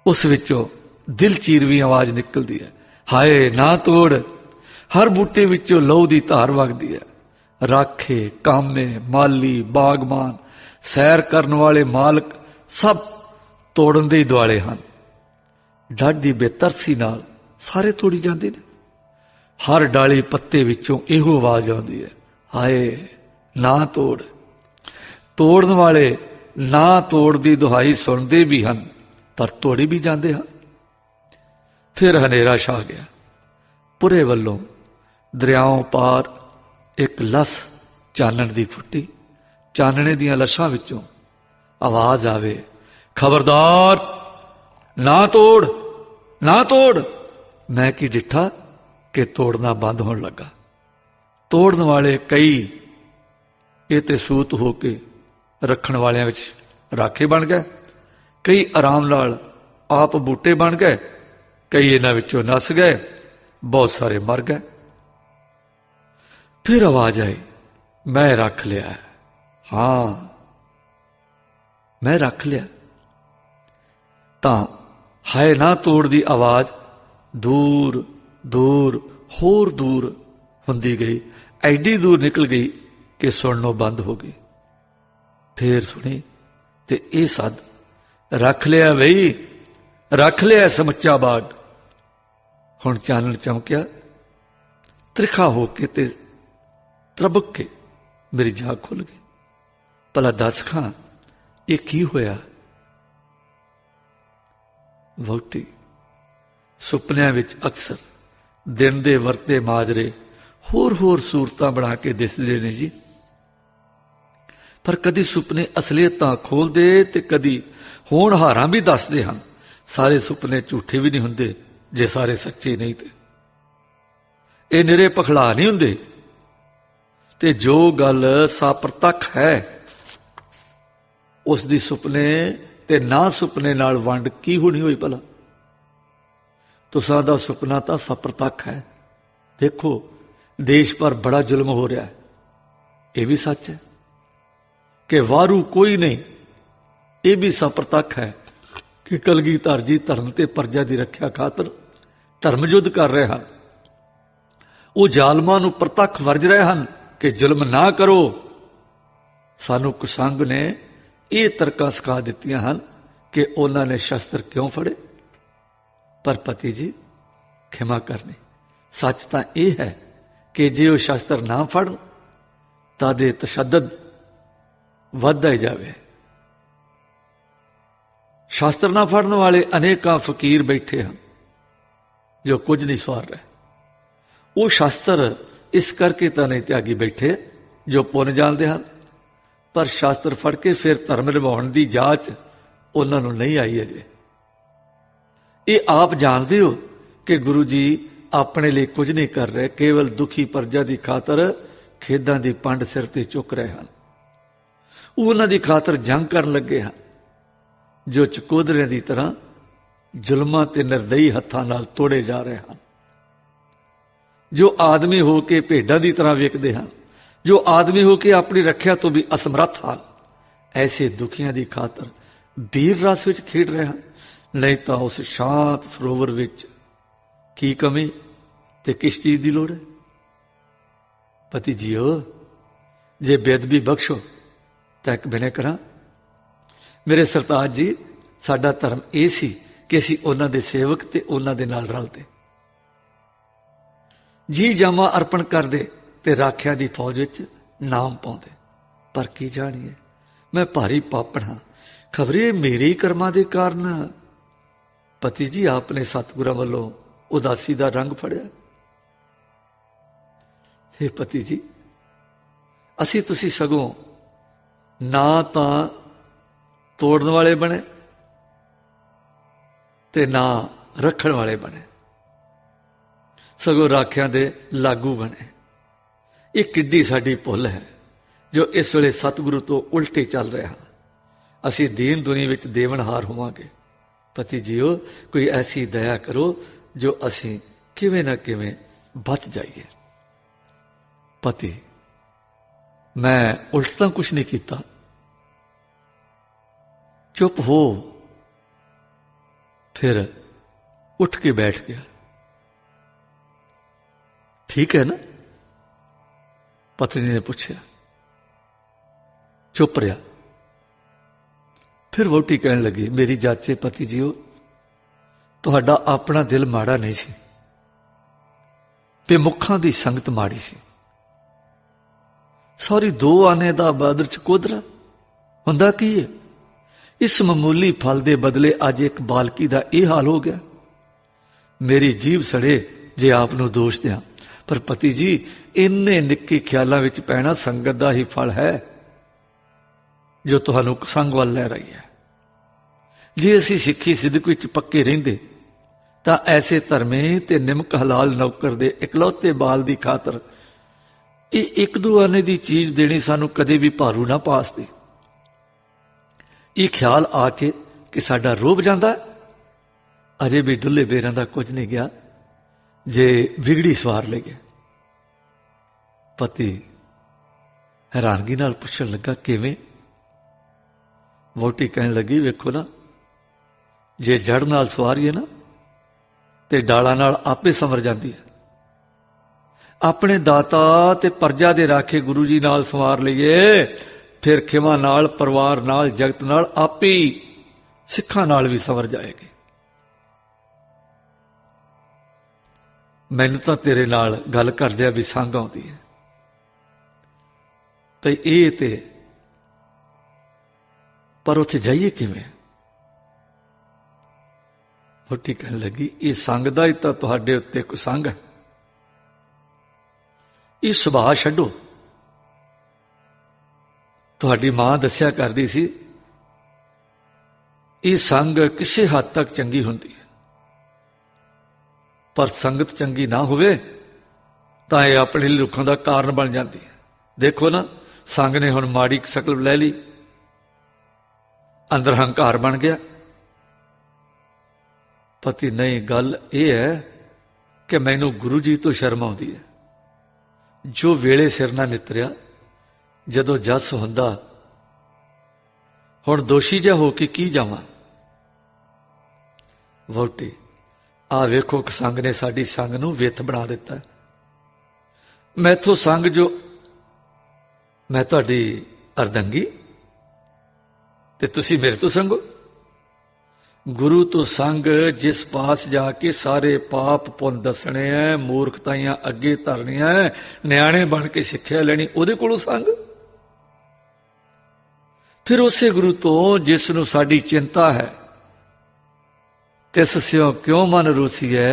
उस विचों दिल चीरवी आवाज निकलती है, हाय ना तोड़। हर बूटे विचों लहू दी धार वगदी है। राखे, कामे, माली, बागमान, सैर करन वाले मालक सब तोड़न दे दुआले हन। डाढी बेतरसी नाल सारे तोड़ी जांदे ने। हर डाली पत्ते विचों इहो आवाज आउंदी है, हाय ना तोड़। तोड़न वाले ना तोड़ दी दुहाई सुनते भी हन पर तोड़ी भी जाते हैं। फिर हनेरा छा गया। पुरे वल्लों दरियाओं पार एक लस चानण दी फुटी। चानने दियां लशां विचों आवाज आवे, खबरदार ना तोड़, ना तोड़। मैं की डिठा कि तोड़ना बंद होने लगा। तोड़न वाले कई ये ते सूत होके रखण वालियां विच राखे बन गए, कई आराम नाल आप बूटे बन गए, कई इन्हां विचों नस गए, बहुत सारे मर गए। फिर आवाज आई, मैं रख लिया। हां मैं रख लिया। तां हाय ना तोड़ दी आवाज दूर दूर होर दूर हुंदी गई, एडी दूर निकल गई कि सुननों बंद हो गई। फिर सुनी ते ये सद, रख लिया बई, रख लिया समुचा बाग। हुण चानण चमकिया, त्रिखा होके ते त्रबक के मेरी जाग खुल गई। भला दस खां ये की होया? वोटी सुपनियां विच अक्सर दिन दे वरते माजरे होर होर सूरतां बना के दिसदे ने जी। पर कदी सुपने असलीयतां खोलदे ते कदी होणहारां भी दसदे हन। सारे सुपने झूठे भी नहीं हुंदे जे सारे सच्चे नहीं ते। ये निरे पखड़ा नहीं हुंदे। ते जो गल साप्रतख है उस दी सुपने ते ना सुपने नाल वंड की होनी होई भला? तुसां दा सुपना तां सप्रतख है। देखो देश पर बड़ा जुल्म हो रहा है, यह भी सच है कि वारू कोई नहीं। यह भी सप्रतख है कि कलगीधर जी धर्म ते प्रजा की रखिया खातर धर्म युद्ध कर रहे हैं। वो जालमां नूं प्रतख वरज रहे हैं कि जुल्म ना करो। सानू कुसंग ने ये तरकां सिखा दित्तियां हन कि उन्होंने शस्त्र क्यों फड़े। पर पति जी खिमा करनी, सच तां यह है कि जे वो शस्त्र ना फड़ तां तशद्दद वधदा ही जावे। शास्त्र ना फड़न वाले अनेकां फकीर बैठे हैं जो कुछ नहीं सवार रहे। वो शास्त्र इस करके तो नहीं त्यागी बैठे जो पुन जानते हैं, पर शास्त्र फड़ के फिर धर्म निभाउण दी जाच उन्होंने नहीं आई अजे। ये आप जानते हो कि गुरु जी अपने लिए कुछ नहीं कर रहे, केवल दुखी प्रजा की खातर खेदां की पंड सिर ते चुक रहे हैं। उन्हां दी खातर जंग करन लगे हैं जो चकोदरियां की तरह जुल्मां ते निर्दयी हत्थां नाल तोड़े जा रहे हैं, जो आदमी हो के भेडां की तरह वेखदे हैं, जो आदमी हो के अपनी रखिया तो भी असमर्थ हैं। ऐसे दुखियां की खातर वीर रस विच खेड रहे हैं। नहीं तो उस शांत सरोवर विच की कमी ते किस चीज की लोड़ है। पति जीओ, जे बेदबी बख्शो तो एक बिने करा। मेरे सरताज जी, साडा धर्म यह सी कि असीं उन्हां दे सेवक ते उन्हां दे नाल रलदे, जी जामा अर्पण करदे ते राखिया दी फौज विच नाम पाउंदे। पर की जाणीए मैं भारी पापण हां, खबरे मेरे ही कर्मां दे कारण पति जी आपने सतगुरां वल्लों उदासी दा रंग फड़िया। हे पति जी, असीं तुसीं सगों ना तां तोड़न वाले बने ते ना रखण वाले बने, सगों राखियां दे लागू बने। ये किड्डी साडी भुल है जो इस वेले सतगुरु तो उल्टे चल रहा। असीं दीन दुनी विच देवनहार होवांगे। पति जीओ, कोई ऐसी दया करो जो असीं किवें ना किवें बच जाइए। पति, मैं उल्ट तां कुछ नहीं कीता, चुप हो फिर उठ के बैठ गया। ठीक है ना? पत्नी ने पूछा। चुप रहा। फिर वोटी कहने लगी, मेरी जाचे पति जीओ, तुहाडा अपना दिल माड़ा नहीं सी, बेमुखां दी संगत माड़ी सी। सॉरी, 2 आने दा बादर चकोदरा हुंदा की है? इस मामूली फल दे बदले अज एक बालकी दा यह हाल हो गया। मेरी जीभ सड़े जे आप नूं दोष दियां, पर पति जी इन्ने निक्के ख्यालों विच पैना संगत दा ही फल है जो तुहानूं संग वल लै रही है। जे असीं सिੱਖੀ सिदक विच पक्के रहिंदे तां ऐसे धर्मे ते निमक हलाल नौकर दे इकलौते बाल दी खातर ये 1-2 आने दी चीज देनी सानूं कदे भी भारू ना पासदी। ये ख्याल आके कि साडा रोब जांदा, अजे भी डुल्ले बेरां दा कुछ नहीं गया जे विगड़ी सवार ले गया। पति हैरानगी नाल पुछण लगा, किवें? वोटी कहन लगी, वेखो ना, जे जड़ नाल सवारीए ना ते डाला नाल आपे संवर जाती है। अपने दाता ते प्रजा दे राखे गुरु जी नाल संवार लईए, फिर खिमा नाल, परिवार नाल, जगत नाल, आपे ही सिखां नाल भी संवर जाएगी। मैनूं तां तेरे नाल गल करदिआं भी संग आउंदी है, ते इह ते पर उत्थे जाइए किवें? वोटी कहन लगी, ये संग दा ही तां तुहाडे उत्ते कोई संग है। ये सुभाਅ छड्डो। तुहाडी मां दस्सिया करदी सी ये संग किसी हद तक चंगी हुंदी है, पर संगत चंगी ना होवे तां ये अपने लिए रुखां दा कारण बन जाती है। देखो ना, संग ने हुण माड़ी शकल ले ली, अंदर हंकार बन गया। पति, नहीं, गल यह है कि मैनू गुरु जी तो शर्म आउंदी है। जो वेले सिर ना नितरिया, जदों जस हुंदा, हुण दोषी जिहा हो के की जावां। वोटी, आ वेखो संग ने साडी संग नूं विथ बना दिता। मैथों संग जो मैं तुहाडी अरदंगी ते तुसीं मेरे तो संगो। गुरु तो संग जिस पास जाके सारे पाप पुन दसने हैं, मूर्खताइयां अगे धरनियां है, न्याणे बन के सिक्ख्या लैनी, उहदे कोलों संग। फिर उसे गुरु तो जिसनूं साडी चिंता है, तिस स्यों क्यों मन रूसी है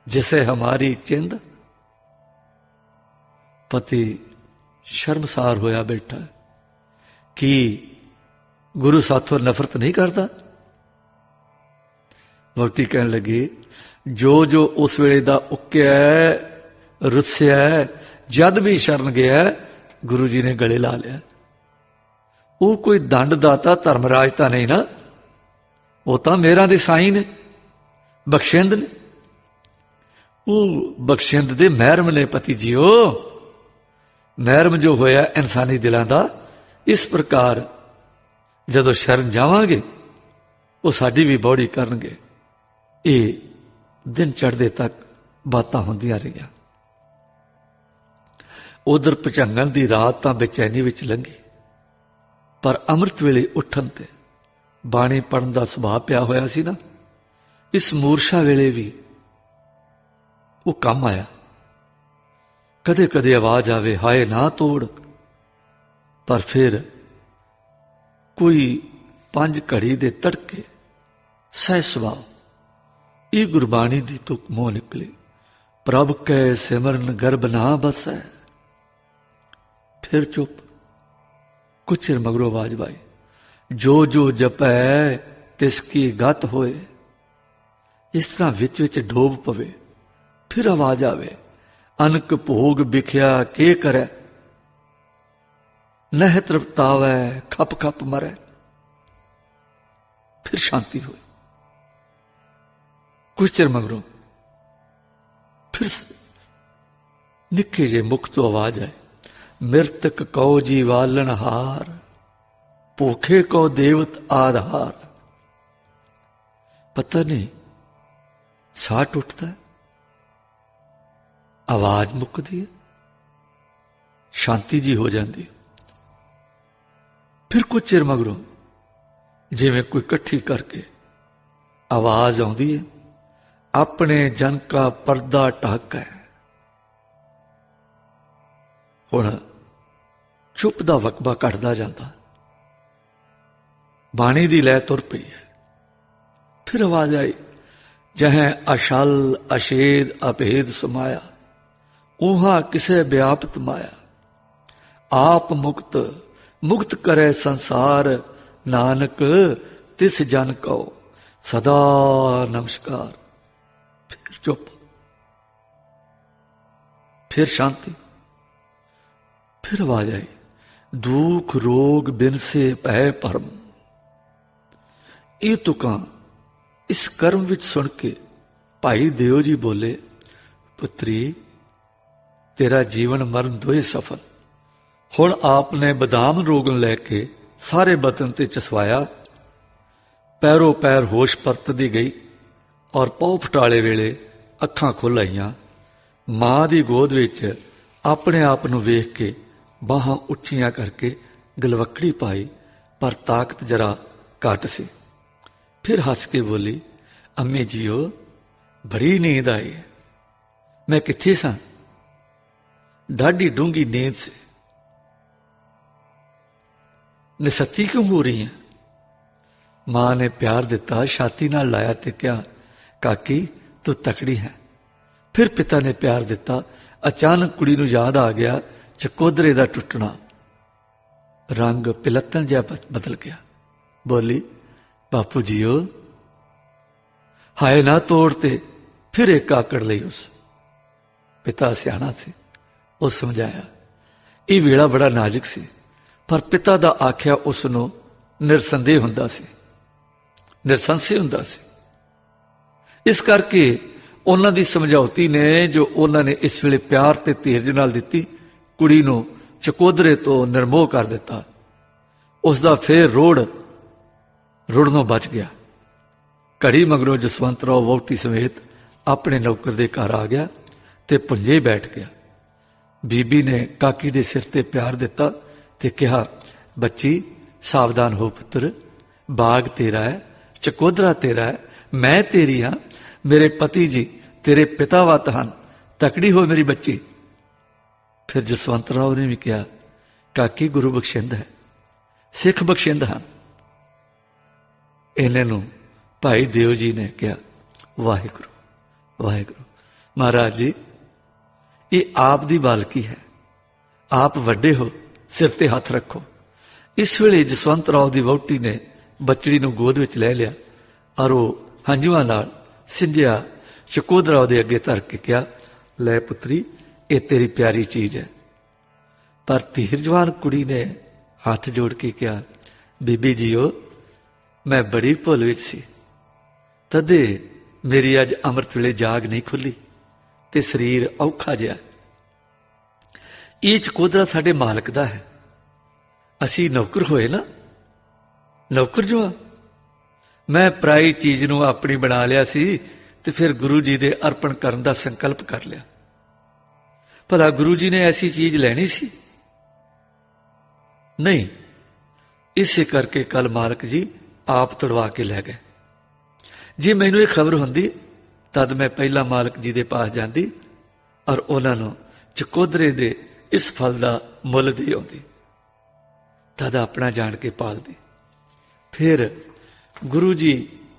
जिसे हमारी चिंद। पति शर्मसार होया बैठा कि गुरु साथों नफरत नहीं करता। वक्ती कहने लगे जो जो उस वेले दा उक्या रुस्या जद भी शरण गया गुरु जी ने गले ला लिया। वो कोई दंडदाता धर्मराज तो नहीं ना, वो तो मेरा दे साई ने, बख्शिंद ने। वो बख्शिंद दे महरम ने पति जीओ। महरम जो होया इंसानी दिलों का, इस प्रकार जदों शरण जावांगे वो साडी भी बौड़ी करनगे। ये दिन चढ़दे तक बातां होंदियां रहियां। उधर भुजंगण दी रात तां बेचैनी विच लंघी, पर अमृत वेले उठन ते बाणी पढ़न दा सुभाव पिया होया सी ना, इस मूर्छा वेले भी वो काम आया। कदे कदे आवाज आवे हाय ना तोड़, पर फिर कोई 5 घड़ी दे तड़के सह सुभाव ये गुरबाणी दी तुक मोह निकली। प्रभ कै सिमरन गर्भ ना बसै। फिर चुप। कुछ चिर मगरों आवाज पाई जो जो जपै तिसकी गत होए। इस तरह विच विच डोब पवे। फिर आवाज आवे अनक भोग बिख्या के करे। नह तृप्तावै खप खप मरै। फिर शांति हुई। कुछ चिर मगरों फिर निके जे मुख तो आवाज आए मृतक कौ जीवालन हार, भूखे को देवत आधार। पता नहीं साठ उठता है, आवाज मुकदी है, शांति जी हो जाती है। फिर कुछ चिर मगरों जिवें कोई कट्ठी करके आवाज आउंदी है अपने जन का पर्दा ढक है। हुण चुप दा वकबा घटदा जांदा। बाणी दी लै तुर पई है। फिर आवाज आई जहें अशल अशेद अभेद समाया, ऊहा किसे व्यापत माया। आप मुक्त मुक्त करे संसार, नानक तिस जन को सदा नमस्कार। फिर चुप। फिर शांति। फिर आवाज आई दुख रोग बिन से पै परम। ये तुकां इस कर्म विच सुन के भाई देव जी बोले पुत्री तेरा जीवन मरण दोए सफल। हुण आपने बदाम रोगन लैके सारे बदन ते चसवाया। पैरों पैर होश परतदी गई और पौ फटाले वेले अखां खुल आईयां। मां दी गोद विच अपने आप नूं वेख के बाहां उच्चियां करके गलवकड़ी पाई, पर ताकत जरा घट सी। फिर हस के बोली अम्मी जीओ बड़ी नींद आई है। मैं कित्थे सां? ढाडी डूंगी नींद से निसत्ती क्यों हो रही है? मां ने प्यार दिता, छाती नाल लाया ते क्या काकी तू तकड़ी है। फिर पिता ने प्यार दिता। अचानक कुड़ी नूं याद आ गया चकोदरे दा टुटना। रंग पिलत्तन जिहा बदल गया। बोली बापू जीओ हाय ना तोड़ते। फिर एक आकड़ लई उस। पिता सियाणा सी, उस समझाया। ये वेला बड़ा नाजुक सी, पर पिता दा आख्या उसनूं निरसंदेह हुंदा सी, निरसंशय हुंदा सी। इस करके उन्हां दी समझौती ने जो उन्हां ने इस वेले प्यार ते धीरज नाल दित्ती, कुड़ी नूं चकोदरे तो निर्मोह कर दिता। उसदा फिर रुड़नों बच गया। घड़ी मगरों जसवंत राव वोटी समेत अपने नौकर दे घर आ गया ते पुंजे बैठ गया। बीबी ने काकी दे सिर ते प्यार दिता ते कहा बच्ची सावधान हो पुत्र, बाग तेरा है, चकोदरा तेरा है, मैं तेरी हां, मेरे पति जी तेरे पितावत हन, तकड़ी हो मेरी बच्ची। फिर जसवंत राव ने भी कहा काकी गुरु बख्शिंद है, सिख बख्शिंद हैं। इन्हें भाई देव जी ने कहा, वाहिगुरु वाहिगुरु। महाराज जी, ये आप दी बालकी है, आप वड्डे हो, सिर ते हथ रखो। इस वेले जसवंत राव दी वहुटी ने बचड़ी नूं गोद विच लै लिया और वो हंझुआं नाल सिंधिया चकोदरा दे अगे धर के कहा, लै पुत्री, ये तेरी प्यारी चीज है। पर धीरजवान कुड़ी ने हाथ जोड़ के कहा, बीबी जीओ, मैं बड़ी भुल विच सी, तदे मेरी अज अमृत वेले जाग नहीं खुली ते शरीर औखा जिहा। ये चकोदरा साडे मालक दा है, असी नौकर होए ना, नौकर जो मैं पराई चीज नूं अपनी बना लिया सी ते फिर गुरु जी दे अर्पण करन दा संकल्प कर लिया। भला गुरु जी ने ऐसी चीज लैनी सी? नहीं। इसे करके कल मालक जी आप तड़वा के लै गए। जे मैनू ये खबर हुंदी तद मैं पहला मालक जी दे पास जांदी और उन्हां नूं चकोदरे दे इस फल दा मुल दे आउंदी, तद अपना जान के पालदी। फिर गुरु जी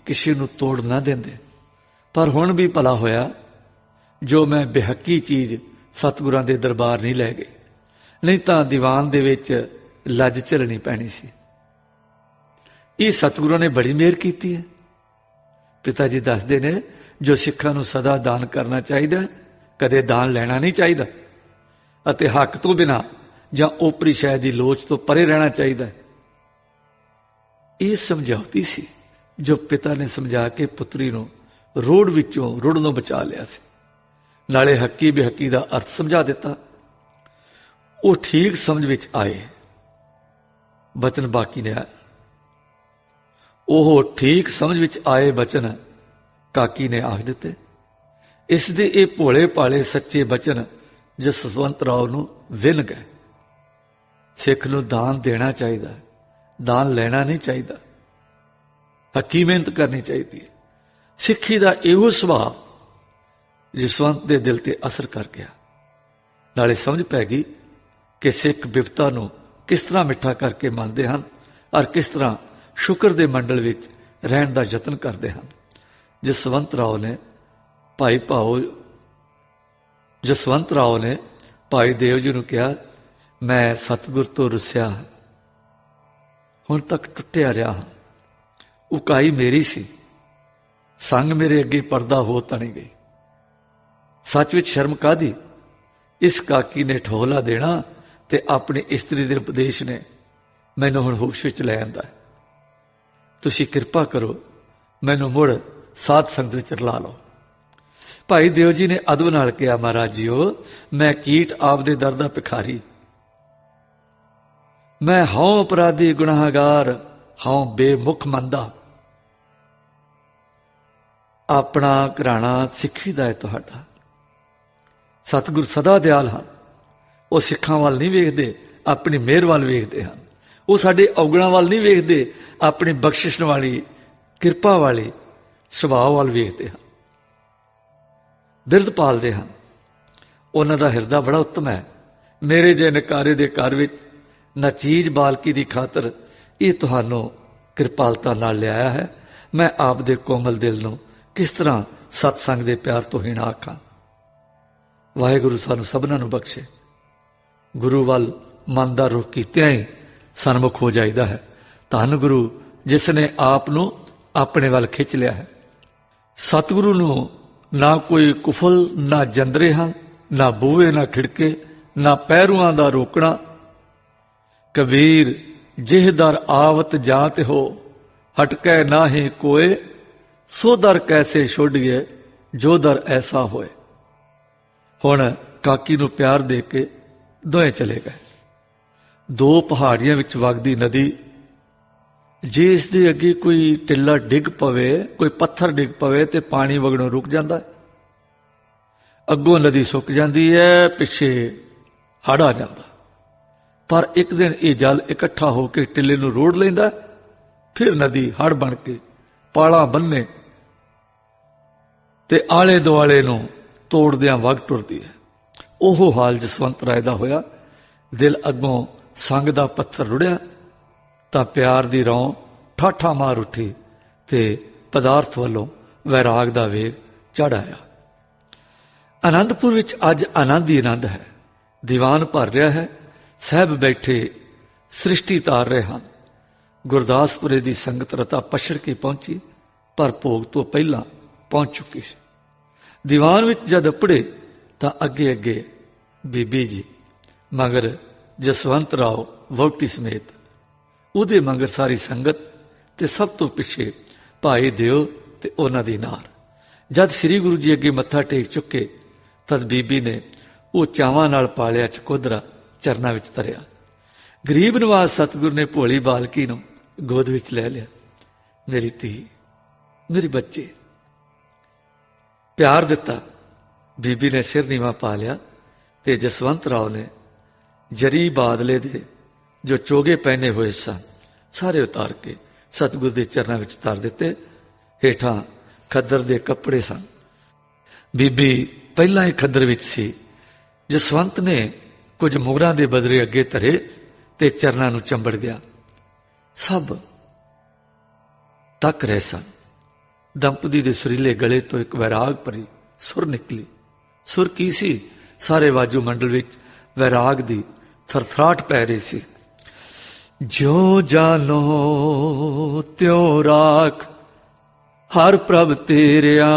किसी नूं तोड़ ना देंदे। पर हुण भी भला होया जो मैं बेहकी चीज सतगुरां दे दरबार नहीं लै गई, नहीं तां दीवान दे विच लज झलनी पैनी सी। ये सतगुरां ने बड़ी मेहर कीती है। पिता जी दसदे ने, जो सिखां नूं सदा दान करना चाहिए, कदे दान लेना नहीं चाहिए, अते हक तो बिना जां ओपरी शै दी लोच तो परे रहना चाहिए। ये समझौती सी जो पिता ने समझा के पुत्री नूं रोड़ विचों रुड़नों बचा लिया सी। नाले हकी बेहकी दा अर्थ समझा दिता। वो ठीक समझ विच आए। बचन बाकी ने आए, ओह ठीक समझ विच आए बचन काकी ने आख दिते। इस दे ये भोले भाले सच्चे बचन जसवंत राव नूं विन गए। सिख नूं दान देना चाहिए, दान लेना नहीं चाहिए, हकी मेहनत करनी चाहिए। सिक्खी का इहो सुभाव जसवंत के दिल ते असर कर गया। नाले समझ पै गई कि सिख बिपता नूं किस तरह मिठा करके मनते हैं और किस तरह शुक्र दे मंडल विच रहन का यतन करते हैं। जसवंत राव ने भाई देव जी नूं कहा, मैं सतगुर तो रुसिया हुण तक टुटिया रहा हाँ। उकाई मेरी सी, संग मेरे अगे पर्दा हो तणी गई। सच विच शर्म कादी। इस काकी ने ठोला देना ते अपनी इस्त्री दे उपदेश ने मैनू हुण होश विच लै आंदा। तुसीं किरपा करो, मैनू मुड़ साध संगत विच रला लो। भाई देव जी ने अदब नाल कहा, महाराज जीओ, मैं कीट आप दे दर दा भिखारी, मैं हूं अपराधी गुनाहगार, हूं बेमुख मंदा। अपना घराना सिੱਖੀ ਦਾ है तुहाडा। सतगुर सदा दयाल हैं। वो सिखां वाल नहीं वेखते, अपनी मेहर वाल वेखते हैं। वो साडे औगणां वाल नहीं वेखते, अपनी बख्शिश वाली किरपा वाली सुभाव वाल वेखते हैं। बिरध पालते हैं। उन्हां दा हिरदा बड़ा उत्तम है। मेरे जे नकारे दे घर विच ना चीज बालकी दी खातर ये तुहानू किरपालता नाल लियाया है। मैं आप दे कोमल दिल नूं किस तरह सत्संग दे प्यार तो हीणा आखां। वाहिगुरु सानू सबना नूं बख्शे। गुरु वाल मन दा रुख कीतिआं ही सन्मुख हो जाइदा है। धन गुरु जिसने आप नूं अपने वाल खिंच लिया है। सतगुरु नूं ना कोई कुफल ना जंदरे हैं, ना बूहे ना खिड़के, ना पैरुआं दा रोकना। कबीर जिह दर आवत जात हो, हटकै ना ही कोय, सो दर कैसे छोड़िए जो दर ऐसा होए। हुण काकी नूं प्यार दे के दोए चले गए। दो पहाड़ियां विच वगदी नदी, जे इस दे अगे कोई टिल्ला डिग पवे, कोई पत्थर डिग पवे ते पानी वगणों रुक जाता है। अगों नदी सुक जाती है, पिछे हड़ आ जाता। पर एक दिन ये जल इकट्ठा होकर टिल्ले नूं रोड़ लैंदा, फिर नदी हड़ बन के पाला बन्ने ते आले दुआले नूं तोड़दियां वग टुरदी है। ओहो हाल जसवंत राय दा होया। दिल अगों संग दा पत्थर रुड़िया तां प्यार दी रौं ठाठा मार उठी ते ਪਦਾਰਥ ਵੱਲੋਂ ਵੈਰਾਗ ਦਾ ਵੇਗ ਚੜ੍ਹ ਆਇਆ। ਆਨੰਦਪੁਰ ਵਿੱਚ ਅੱਜ ਆਨੰਦ ਹੀ ਆਨੰਦ ਹੈ। ਦੀਵਾਨ ਭਰ ਰਿਹਾ ਹੈ, ਸਾਹਿਬ ਬੈਠੇ ਸ੍ਰਿਸ਼ਟੀ ਤਾਰ ਰਹੇ ਹਨ। ਗੁਰਦਾਸਪੁਰੇ ਦੀ ਸੰਗਤ ਰਤਾ ਪਛੜ ਕੇ ਪਹੁੰਚੀ, ਪਰ ਭੋਗ ਤੋਂ ਪਹਿਲਾਂ ਪਹੁੰਚ ਚੁੱਕੀ ਸੀ। ਦੀਵਾਨ ਵਿੱਚ ਜਦ ਅਪੜੇ ਤਾਂ ਅੱਗੇ ਅੱਗੇ ਬੀਬੀ ਜੀ, ਮਗਰ ਜਸਵੰਤ ਰਾਓ ਵਹੁਟੀ ਸਮੇਤ, ਉਹਦੇ ਮਗਰ ਸਾਰੀ ਸੰਗਤ, ਤੇ ਸਭ ਤੋਂ ਪਿੱਛੇ ਭਾਈ ਦਿਓ ਤੇ ਉਹਨਾਂ ਦੀ ਨਾਰ। ਜਦ ਸ੍ਰੀ ਗੁਰੂ ਜੀ ਅੱਗੇ ਮੱਥਾ ਟੇਕ ਚੁੱਕੇ, ਤਦ ਬੀਬੀ ਨੇ ਉਹ ਚਾਵਾਂ ਨਾਲ ਪਾਲਿਆ ਚਕੋਦਰਾ ਚਰਨਾਂ ਵਿੱਚ ਧਰਿਆ। ਗਰੀਬ ਨਵਾਜ਼ ਸਤਿਗੁਰੂ ਨੇ ਭੋਲੀ ਬਾਲਕੀ ਨੂੰ ਗੋਦ ਵਿੱਚ ਲੈ ਲਿਆ। ਮੇਰੀ ਧੀ, ਮੇਰੇ ਬੱਚੇ, ਪਿਆਰ ਦਿੱਤਾ। ਬੀਬੀ ਨੇ ਸਿਰ ਨੀਵਾਂ ਪਾ ਲਿਆ ਤੇ ਜਸਵੰਤ ਰਾਓ ਨੇ ਜਰੀ ਬਾਦਲੇ ਦੇ ਜੋ ਚੋਗੇ ਪਹਿਨੇ ਹੋਏ ਸਨ ਸਾਰੇ ਉਤਾਰ ਕੇ ਸਤਿਗੁਰੂ ਦੇ ਚਰਨਾਂ ਵਿੱਚ ਧਰ ਦਿੱਤੇ। ਹੇਠਾਂ ਖੱਦਰ ਦੇ ਕੱਪੜੇ ਸਨ। ਬੀਬੀ ਪਹਿਲਾਂ ਹੀ ਖੱਦਰ ਵਿੱਚ ਸੀ। ਜਸਵੰਤ ਨੇ ਕੁਝ ਮੁਗਰਾਂ ਦੇ ਬਦਲੇ ਅੱਗੇ ਧਰੇ ਤੇ ਚਰਨਾਂ ਨੂੰ ਚੰਬੜ ਗਿਆ। ਸਭ ਤੱਕ ਰਹੇ ਸਨ। ਦੰਪਤੀ ਦੇ ਸੁਰੀਲੇ ਗਲੇ ਤੋਂ ਇੱਕ ਵੈਰਾਗ ਭਰੀ ਸੁਰ ਨਿਕਲੀ। ਸੁਰ ਕੀ ਸੀ? ਸਾਰੇ ਵਾਜੂ ਮੰਡਲ ਵਿੱਚ ਵੈਰਾਗ ਦੀ ਥਰਥਰਾਟ ਪੈ ਰਹੀ ਸੀ। ਜੋ ਜਾਨੋ ਤਿਉ ਰਾਖ ਹਰ ਪ੍ਰਭ ਤੇਰਿਆ,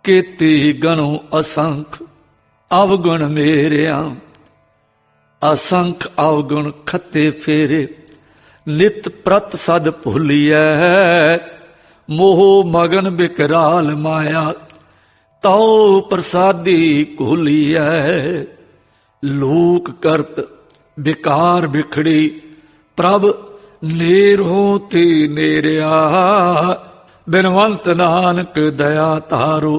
ਕੀਤੀ ਗਣੋ ਅਸੰਖ ਅਵਗੁਣ ਮੇਰਿਆ। ਅਸੰਖ ਅਵਗੁਣ ਖੱਤੇ ਫੇਰੇ, ਨਿਤ ਪ੍ਰਤ ਸਦ ਭੁੱਲੀਐ। ਮੋਹ ਮਗਨ ਬਿਕਰਾਲ ਮਾਇਆ, ਤਉ ਪ੍ਰਸਾਦੀ ਘੋਲੀਐ। ਲੋਕ ਕਰਤ ਬਿਕਾਰ ਬਿਖੜੀ, ਪ੍ਰਭ ਨੇਰੋਂ ਤੇ ਨੇਰਿਆ। ਬਿਨਵੰਤ ਨਾਨਕ ਦਇਆ ਤਾਰੋ,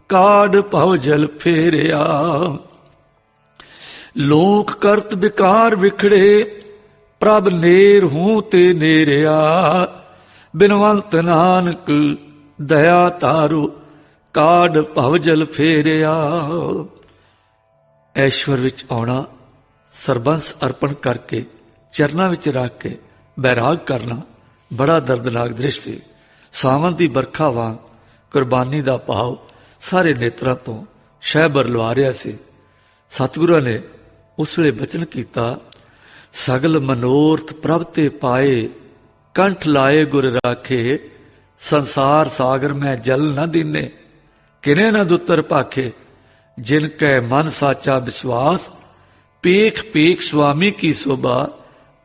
ਕਾਢ ਭਵ ਜਲ ਫੇਰਿਆ। ਲੋਕ ਕਰਤ ਬਿਕਾਰ ਵਿਖੜੇ, ਪ੍ਰਭ ਨੇਰ ਹੂੰ ਤੇ ਨੇਰਿਆ। ਬਿਨਵੰਤ ਨਾਨਕ ਦਇਆ ਤਾਰੋ, ਕਾਢ ਭਵ ਜਲ ਫੇਰਿਆ। ਐਸ਼ਵਰ ਵਿੱਚ ਆਉਣਾ, ਸਰਬੰਸ ਅਰਪਣ ਕਰਕੇ ਚਰਨਾਂ ਵਿੱਚ ਰੱਖ ਕੇ ਬੈਰਾਗ ਕਰਨਾ ਬੜਾ ਦਰਦਨਾਕ ਦ੍ਰਿਸ਼ ਸੀ। ਸਾਵਨ ਦੀ ਬਰਖਾ ਵਾਂਗ ਕੁਰਬਾਨੀ ਦਾ ਭਾਵ ਸਾਰੇ ਨੇਤਰਾਂ ਤੋਂ ਸ਼ਹਿਬਰ ਲਵਾ ਰਿਹਾ ਸੀ। ਸਤਿਗੁਰਾਂ ਨੇ ਉਸ ਵੇਲੇ ਬਚਨ ਕੀਤਾ, ਸਗਲ ਮਨੋਰਥ ਪ੍ਰਭ ਤੇ ਪਾਏ, ਕੰਠ ਲਾਏ ਗੁਰ ਰਾਖੇ। ਸੰਸਾਰ ਸਾਗਰ ਮੈਂ ਜਲ ਨ ਦੀਨੇ, ਕਿਨੇ ਨ ਦੁੱਤਰ ਭਾਖੇ। ਜਿਨ ਕੈ ਮਨ ਸਾਚਾ ਵਿਸ਼ਵਾਸ, ਪੇਖ ਪੇਖ ਸੁਆਮੀ ਕੀ ਸੋਭਾ।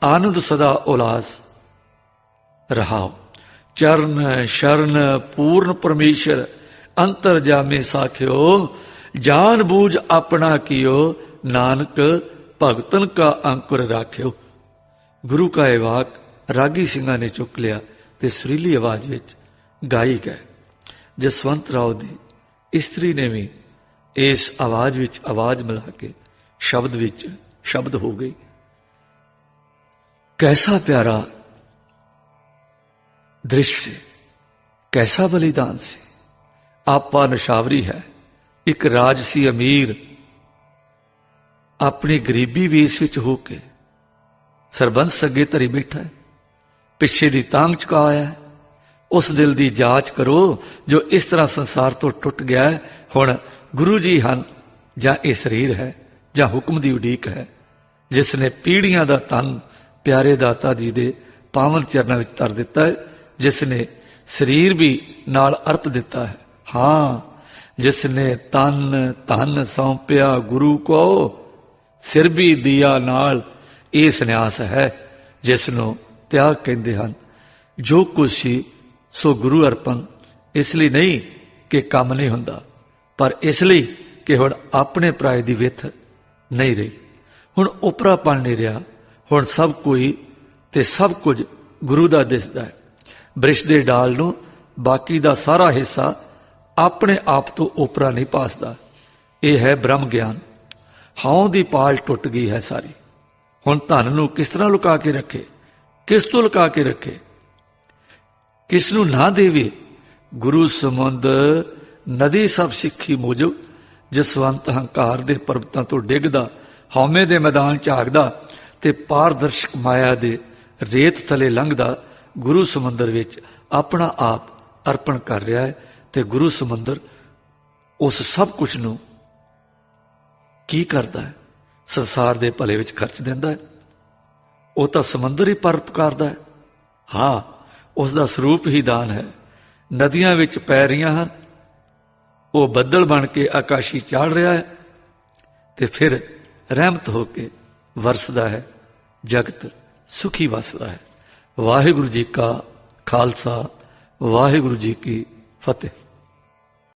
ਆਨੰਦ ਸਦਾ ਉਲਾਸ ਰਹਾਓ। ਚਰਨ ਸ਼ਰਨ ਪੂਰਨ ਪਰਮੇਸ਼ਰ, ਅੰਤਰ ਜਾਮੇ ਸਾਖਿਓ। ਜਾਨ ਬੂਝ ਆਪਣਾ ਕੀਓ, ਨਾਨਕ ਭਗਤਨ ਕਾ ਅੰਕੁਰ ਰਾਖਿਓ। ਗੁਰੂ ਕਾ ਇਹ ਵਾਕ ਰਾਗੀ ਸਿੰਘਾਂ ਨੇ ਚੁੱਕ ਲਿਆ ਤੇ ਸੁਰੀਲੀ ਆਵਾਜ਼ ਵਿੱਚ ਗਾਈ ਗਏ। ਜਸਵੰਤ ਰਾਓ ਦੀ ਇਸਤਰੀ ਨੇ ਵੀ ਇਸ ਆਵਾਜ਼ ਵਿੱਚ ਆਵਾਜ਼ ਮਿਲਾ ਕੇ ਸ਼ਬਦ ਵਿੱਚ ਸ਼ਬਦ ਹੋ ਗਈ। ਕੈਸਾ ਪਿਆਰਾ ਦ੍ਰਿਸ਼ ਸੀ, ਕੈਸਾ ਬਲੀਦਾਨ ਸੀ। ਆਪਾ ਨਸ਼ਾਵਰੀ ਹੈ, ਇੱਕ ਰਾਜਸੀ ਅਮੀਰ ਆਪਣੀ ਗਰੀਬੀ ਵੇਸ ਵਿੱਚ ਹੋ ਕੇ ਸਰਬੰਸ ਅੱਗੇ ਧਰੀ ਬੈਠਾ ਹੈ, ਪਿੱਛੇ ਦੀ ਤਾਂਗ ਚੁਕਾ ਹੋਇਆ ਹੈ। ਉਸ ਦਿਲ ਦੀ ਜਾਂਚ ਕਰੋ ਜੋ ਇਸ ਤਰ੍ਹਾਂ ਸੰਸਾਰ ਤੋਂ ਟੁੱਟ ਗਿਆ ਹੈ। ਹੁਣ ਗੁਰੂ ਜੀ ਹਨ ਜਾਂ ਇਹ ਸਰੀਰ ਹੈ ਜਾਂ ਹੁਕਮ ਦੀ ਉਡੀਕ ਹੈ, ਜਿਸ ਨੇ ਪੀੜ੍ਹੀਆਂ ਦਾ ਤਨ ਪਿਆਰੇ ਦਾਤਾ ਜੀ ਦੇ ਪਾਵਨ ਚਰਨਾਂ ਵਿੱਚ ਧਰ ਦਿੱਤਾ ਹੈ, ਜਿਸ ਨੇ ਸਰੀਰ ਵੀ ਨਾਲ ਅਰਪ ਦਿੱਤਾ ਹੈ। ਹਾਂ, ਜਿਸ ਨੇ ਤਨ ਧਨ ਸੌਂਪਿਆ ਗੁਰੂ ਕੋ, ਸਿਰ ਵੀ ਦਿਆ ਨਾਲ। ਇਹ ਸੰਨਿਆਸ ਹੈ ਜਿਸ ਨੂੰ ਤਿਆਗ ਕਹਿੰਦੇ ਹਨ। ਜੋ ਕੁਛ ਸੀ ਸੋ ਗੁਰੂ ਅਰਪਣ, ਇਸ ਲਈ ਨਹੀਂ ਕਿ ਕੰਮ ਨਹੀਂ ਹੁੰਦਾ, ਪਰ ਇਸ ਲਈ ਕਿ ਹੁਣ ਆਪਣੇ ਪਰਾਏ ਦੀ ਵਿੱਥ ਨਹੀਂ ਰਹੀ। ਹੁਣ ਉਪਰਾਪਣ ਨਹੀਂ ਰਿਹਾ। ਹੁਣ ਸਭ ਕੋਈ ਤੇ ਸਭ ਕੁਝ ਗੁਰੂ ਦਾ ਦਿਸਦਾ ਹੈ। ਬ੍ਰਿਸ਼ ਦੇ ਡਾਲ ਨੂੰ ਬਾਕੀ ਦਾ ਸਾਰਾ ਹਿੱਸਾ ਆਪਣੇ ਆਪ ਤੋਂ ਉਪਰਾ ਨਹੀਂ ਪਾਸਦਾ। ਇਹ ਹੈ ਬ੍ਰਹਮ ਗਿਆਨ। ਹਾਉ ਦੀ ਪਾਲ ਟੁੱਟ ਗਈ ਹੈ ਸਾਰੀ। ਹੁਣ ਧਨ ਨੂੰ ਕਿਸ ਤਰ੍ਹਾਂ ਲੁਕਾ ਕੇ ਰੱਖੇ, ਕਿਸ ਤੋਂ ਲੁਕਾ ਕੇ ਰੱਖੇ, ਕਿਸ ਨੂੰ ਨਾ ਦੇਵੇ। ਗੁਰੂ ਸਮੁੰਦ ਨਦੀ ਸਭ ਸਿੱਖੀ ਮੋਜਬ, ਜਸਵੰਤ ਹੰਕਾਰ ਦੇ ਪਰਬਤਾਂ ਤੋਂ ਡਿੱਗਦਾ, ਹਉਮੈ ਦੇ ਮੈਦਾਨ ਝਾਕਦਾ ਤੇ ਪਾਰਦਰਸ਼ਕ ਮਾਇਆ ਦੇ ਰੇਤ ਥਲੇ ਲੰਘਦਾ ਗੁਰੂ ਸਮੁੰਦਰ ਵਿੱਚ ਆਪਣਾ ਆਪ ਅਰਪਣ ਕਰ ਰਿਹਾ ਹੈ ਤੇ ਗੁਰੂ ਸਮੁੰਦਰ ਉਸ ਸਭ ਕੁਝ ਨੂੰ ਕੀ ਕਰਦਾ ਹੈ? ਸੰਸਾਰ ਦੇ ਭਲੇ ਵਿੱਚ ਖਰਚ ਦਿੰਦਾ ਹੈ। ਉਹ ਤਾਂ ਸਮੁੰਦਰ ਹੀ ਪਰਉਪਕਾਰ ਦਾ ਹੈ। ਹਾਂ, ਉਸ ਦਾ ਸਰੂਪ ਹੀ ਦਾਨ ਹੈ। ਨਦੀਆਂ ਵਿੱਚ ਪੈ ਰਹੀਆਂ ਹਨ, ਉਹ ਬੱਦਲ ਬਣ ਕੇ ਆਕਾਸ਼ੀ ਚਾੜ ਰਿਹਾ ਹੈ ਤੇ ਫਿਰ ਰਹਿਮਤ ਹੋ ਕੇ ਵਰਸਦਾ ਹੈ, ਜਗਤ ਸੁਖੀ ਵਸਦਾ ਹੈ। ਵਾਹਿਗੁਰੂ ਜੀ ਕਾ ਖਾਲਸਾ, ਵਾਹਿਗੁਰੂ ਜੀ ਕੀ ਫਤਿਹ।